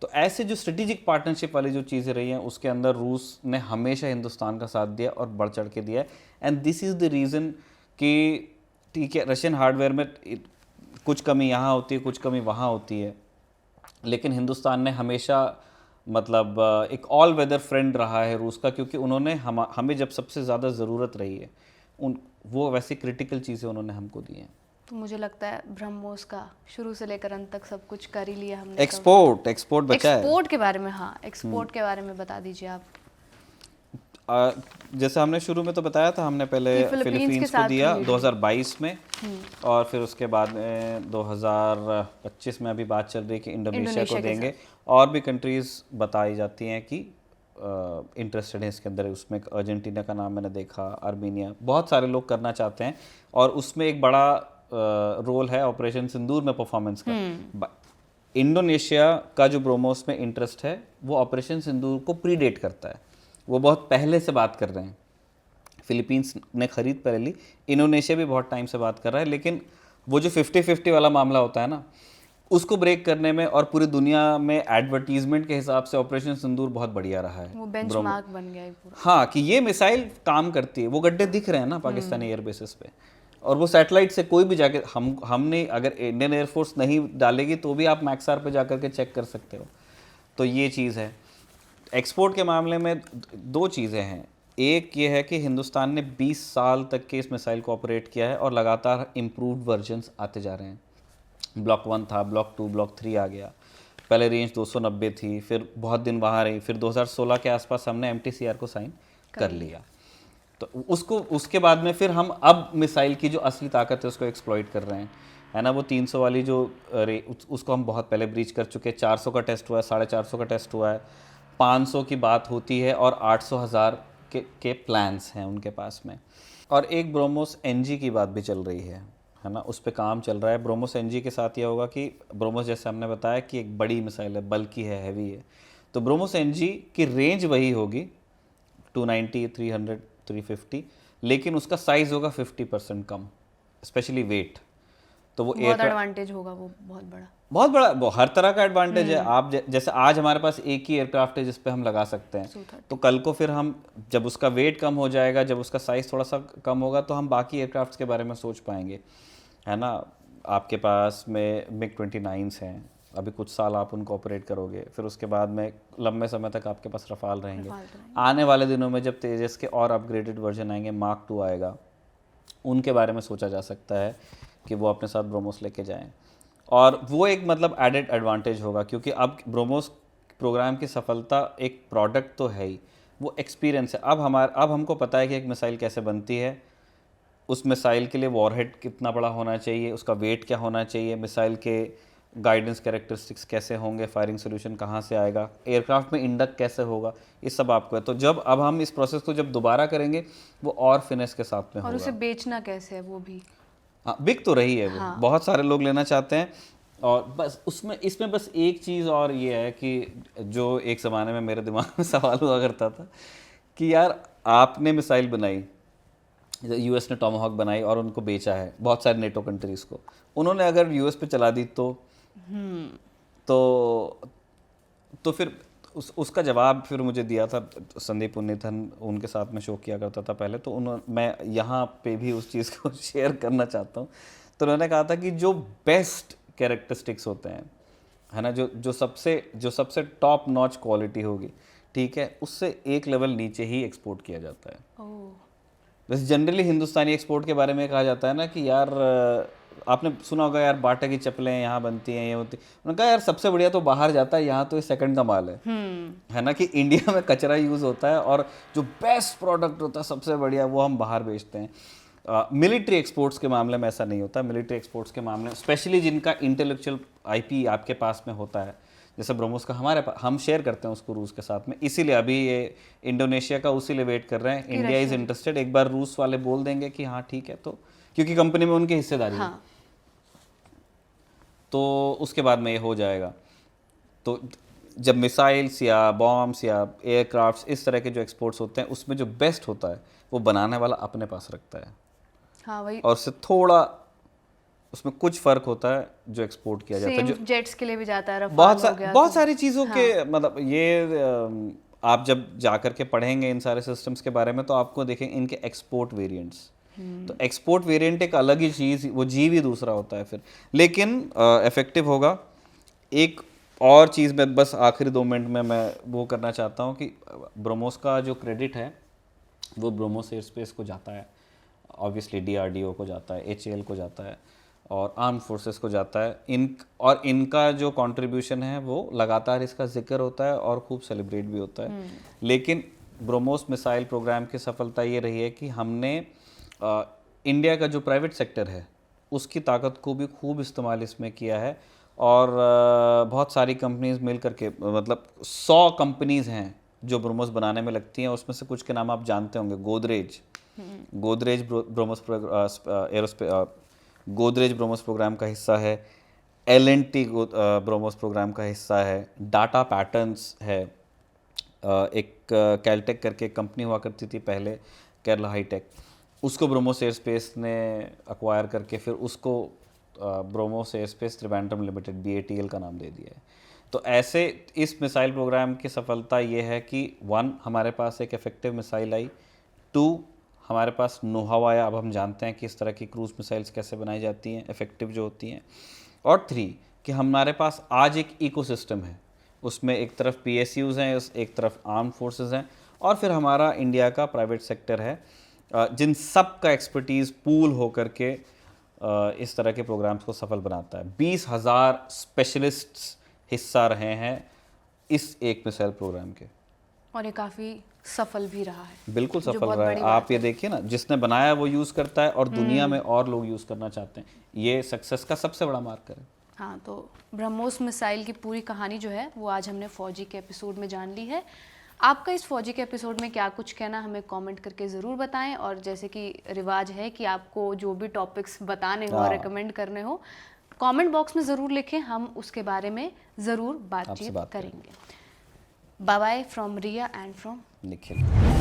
तो ऐसे जो स्ट्रेटेजिक पार्टनरशिप वाली जो चीज़ें रही हैं, उसके अंदर रूस ने हमेशा हिंदुस्तान का साथ दिया और बढ़ चढ़ के दिया है। And this is the reason कि ठीक है, रशियन हार्डवेयर में कुछ कमी यहाँ होती है, कुछ कमी वहाँ होती है, लेकिन हिंदुस्तान ने हमेशा मतलब एक ऑल वेदर फ्रेंड रहा है रूस का, क्योंकि उन्होंने हमें जब सबसे ज़्यादा ज़रूरत रही है वो वैसी क्रिटिकल चीज़ें उन्होंने हमको दी हैं। तो मुझे लगता है ब्रह्मोस का शुरू से लेकर अंत तक सब कुछ कर ही लिया हमने। एक्सपोर्ट बचा है। एक्सपोर्ट के बारे में, हाँ, एक्सपोर्ट के बारे में बता दीजिए आप। जैसे हमने शुरू में तो बताया था, हमने पहले फिलीपींस को दिया 2022 में, और फिर उसके बाद में 2025 में अभी बात चल रही है कि इंडोनेशिया को देंगे। और भी कंट्रीज बताई जाती हैं कि इंटरेस्टेड है इसके अंदर। उसमें अर्जेंटीना का नाम मैंने देखा, आर्मीनिया, बहुत सारे लोग करना चाहते हैं, और उसमें एक बड़ा रोल है ऑपरेशन सिंदूर में परफॉर्मेंस का। इंडोनेशिया का जो ब्रोमोस में इंटरेस्ट है वो ऑपरेशन सिंदूर को प्रीडेट करता है, वो बहुत पहले से बात कर रहे हैं। फिलीपींस ने खरीद पहले ली, इंडोनेशिया भी बहुत टाइम से बात कर रहा है, लेकिन वो जो 50-50 वाला मामला होता है ना, उसको ब्रेक करने में और पूरी दुनिया में एडवर्टीजमेंट के हिसाब से ऑपरेशन सिंदूर बहुत बढ़िया रहा है। वो बेंचमार्क बन गया है पूरा। हाँ, कि ये मिसाइल काम करती है, वो गड्ढे दिख रहे हैं ना पाकिस्तानी एयरबेसेस पे, और वो सैटेलाइट से कोई भी जाके हमने अगर इंडियन एयरफोर्स नहीं डालेगी तो भी आप मैक्सार पे जाकर के चेक कर सकते हो। तो ये चीज़ है। एक्सपोर्ट के मामले में दो चीज़ें हैं। एक ये है कि हिंदुस्तान ने 20 साल तक के इस मिसाइल को ऑपरेट किया है और लगातार इम्प्रूव्ड वर्जन्स आते जा रहे हैं। ब्लॉक 1 था, ब्लॉक 2, ब्लॉक 3 आ गया। पहले रेंज 290 थी, फिर बहुत दिन वहाँ रही, फिर 2016 के आसपास हमने MTCR को साइन कर लिया। तो उसके बाद में फिर हम अब मिसाइल की जो असली ताकत है उसको एक्सप्लॉइट कर रहे हैं, है ना। वो 300 वाली जो उसको हम बहुत पहले ब्रीच कर चुके हैं। 400 का टेस्ट हुआ है, 450 का टेस्ट हुआ है, 500 की बात होती है, और 800,000 के प्लान्स हैं उनके पास में। और एक ब्रोमोस NG की बात भी चल रही है ना, उस पर काम चल रहा है। ब्रोमोस NG के साथ यह होगा कि ब्रोमोस, जैसे हमने बताया कि एक बड़ी मिसाइल है, बल्कि है, हैवी है, तो ब्रोमोस NG की रेंज वही होगी 290, 300, 350, लेकिन उसका साइज होगा 50% कम, स्पेशली वेट। तो वो बहुत एडवांटेज होगा, वो बहुत बड़ा, वो हर तरह का एडवांटेज है। आप जैसे आज हमारे पास एक ही एयरक्राफ्ट है जिस पे हम लगा सकते हैं, तो कल को फिर हम जब उसका वेट कम हो जाएगा, जब उसका साइज थोड़ा सा कम होगा, तो हम बाकी एयरक्राफ्ट्स के बारे में सोच पाएंगे, है ना। आपके पास में MiG-29s हैं, अभी कुछ साल आप उनको ऑपरेट करोगे, फिर उसके बाद में लंबे समय तक आपके पास रफाल रहेंगे। आने वाले दिनों में जब तेजस के और अपग्रेडेड वर्जन आएंगे, मार्क 2 आएगा, उनके बारे में सोचा जा सकता है कि वो अपने साथ ब्रोमोस लेके जाएं। और वो एक मतलब एडेड एडवांटेज होगा, क्योंकि अब ब्रोमोस प्रोग्राम की सफलता एक प्रोडक्ट तो है ही, वो एक्सपीरियंस है। अब हमको पता है कि एक मिसाइल कैसे बनती है, उस मिसाइल के लिए वॉरहेड कितना बड़ा होना चाहिए, उसका वेट क्या होना चाहिए, मिसाइल के गाइडेंस कैरेक्टरिस्टिक्स कैसे होंगे, फायरिंग सोल्यूशन कहाँ से आएगा, एयरक्राफ्ट में इंडक कैसे होगा, ये सब आपको है। तो जब अब हम इस प्रोसेस को जब दोबारा करेंगे, वो और फिनिश के साथ में होगा। और उसे बेचना कैसे है वो भी, हाँ, बिक तो रही है वो। हाँ। बहुत सारे लोग लेना चाहते हैं। और बस इसमें बस एक चीज़ और ये है कि जो एक ज़माने में मेरे दिमाग में सवाल हुआ करता था कि यार आपने मिसाइल बनाई, US ने टॉमाहॉक बनाई और उनको बेचा है बहुत सारे नेटो कंट्रीज़ को, उन्होंने अगर US पे चला दी तो फिर उसका जवाब फिर मुझे दिया था संदीप उन्नीथन, उनके साथ में शो किया करता था पहले, तो मैं यहाँ पे भी उस चीज़ को शेयर करना चाहता हूँ। तो उन्होंने कहा था कि जो बेस्ट कैरेक्टरिस्टिक्स होते हैं, है ना, जो सबसे टॉप नॉच क्वालिटी होगी, ठीक है, उससे एक लेवल नीचे ही एक्सपोर्ट किया जाता है। वैसे जनरली हिंदुस्तानी एक्सपोर्ट के बारे में कहा जाता है ना कि यार आपने सुना होगा यार बाटा की चप्पलें यहाँ बनती हैं, ये होती। उन्होंने कहा यार सबसे बढ़िया तो बाहर जाता है, यहाँ तो ये सेकंड का माल है ना, कि इंडिया में कचरा यूज़ होता है और जो बेस्ट प्रोडक्ट होता है सबसे बढ़िया वो हम बाहर बेचते हैं। मिलिट्री एक्सपोर्ट्स के मामले में ऐसा नहीं होता। मिलिट्री एक्सपोर्ट्स के मामले में स्पेशली जिनका इंटेलेक्चुअल IP आपके पास में होता है, जैसे ब्रोमोस का हमारे पास, हम शेयर करते हैं उसको रूस के साथ में, इसीलिए अभी ये इंडोनेशिया का उसी लिए वेट कर रहे हैं। इंडिया इज इंटरेस्टेड, एक बार रूस वाले बोल देंगे कि हाँ ठीक है, तो क्योंकि कंपनी में उनकी हिस्सेदारी है, तो उसके बाद में ये हो जाएगा। तो जब मिसाइल्स या बॉम्ब्स या एयरक्राफ्ट्स इस तरह के जो एक्सपोर्ट्स होते हैं, उसमें जो बेस्ट होता है वो बनाने वाला अपने पास रखता है। हाँ, वही। और उससे थोड़ा उसमें कुछ फर्क होता है जो एक्सपोर्ट किया जाता है, जो जेट्स के लिए भी जाता है, बहुत सारी चीज़ों के मतलब ये आप जब जाकर के पढ़ेंगे इन सारे सिस्टम्स के बारे में, तो आपको देखेंगे इनके एक्सपोर्ट वेरिएंट्स। तो एक्सपोर्ट वेरिएंट एक अलग ही चीज़, वो जीव ही दूसरा होता है फिर, लेकिन इफेक्टिव होगा। एक और चीज़ मैं बस आखिरी 2 मिनट में मैं वो करना चाहता हूँ कि ब्रोमोस का जो क्रेडिट है वो ब्रोमोस एयरस्पेस को जाता है, ऑब्वियसली DRDO को जाता है, HAL को जाता है और आर्म फोर्सेस को जाता है। इनका जो कंट्रीब्यूशन है वो लगातार इसका जिक्र होता है और खूब सेलिब्रेट भी होता है। लेकिन ब्रोमोस मिसाइल प्रोग्राम की सफलता ये रही है कि हमने इंडिया का जो प्राइवेट सेक्टर है उसकी ताकत को भी खूब इस्तेमाल इसमें किया है। और बहुत सारी कंपनीज मिल करके, मतलब 100 कंपनीज हैं जो ब्रोमोस बनाने में लगती हैं, उसमें से कुछ के नाम आप जानते होंगे। गोदरेज ब्रोमोस गोदरेज ब्रोमोस प्रोग्राम का हिस्सा है, L&T ब्रोमोस प्रोग्राम का हिस्सा है, डाटा पैटर्न्स है, एक कैलटेक करके कंपनी हुआ करती थी पहले, केरला हाईटेक, उसको ब्रह्मोस एयरस्पेस ने अक्वायर करके फिर उसको BrahMos aerospace Trivandrum limited BATL का नाम दे दिया है। तो ऐसे इस मिसाइल प्रोग्राम की सफलता ये है कि 1 हमारे पास एक इफेक्टिव मिसाइल आई, 2 हमारे पास नो हाउ आया, अब हम जानते हैं कि इस तरह की क्रूज मिसाइल्स कैसे बनाई जाती हैं, इफेक्टिव जो होती हैं, और 3 कि हमारे पास आज एक इकोसिस्टम है, उसमें एक तरफ PSUs हैं, एक तरफ आर्म फोर्सेस हैं, और फिर हमारा इंडिया का प्राइवेट सेक्टर है, जिन सब का एक्सपर्टीज़ पूल होकर के इस तरह के प्रोग्राम्स को सफल बनाता है। 20,000 स्पेशलिस्ट्स हिस्सा रहे हैं इस एक मिसाइल प्रोग्राम के, और ये काफ़ी सफल भी रहा है। बिल्कुल सफल रहा है। आप ये देखिए ना, जिसने बनाया वो यूज़ करता है और दुनिया में और लोग यूज़ करना चाहते हैं, ये सक्सेस का सबसे बड़ा मार्कर है। हाँ, तो ब्रह्मोस मिसाइल की पूरी कहानी जो है वो आज हमने फौजी के एपिसोड में जान ली है। आपका इस फौजी के एपिसोड में क्या कुछ कहना, हमें कमेंट करके ज़रूर बताएं, और जैसे कि रिवाज है कि आपको जो भी टॉपिक्स बताने हो, रिकमेंड करने हो, कमेंट बॉक्स में ज़रूर लिखें, हम उसके बारे में ज़रूर बातचीत करेंगे। Bye bye from Riya and from Nikhil.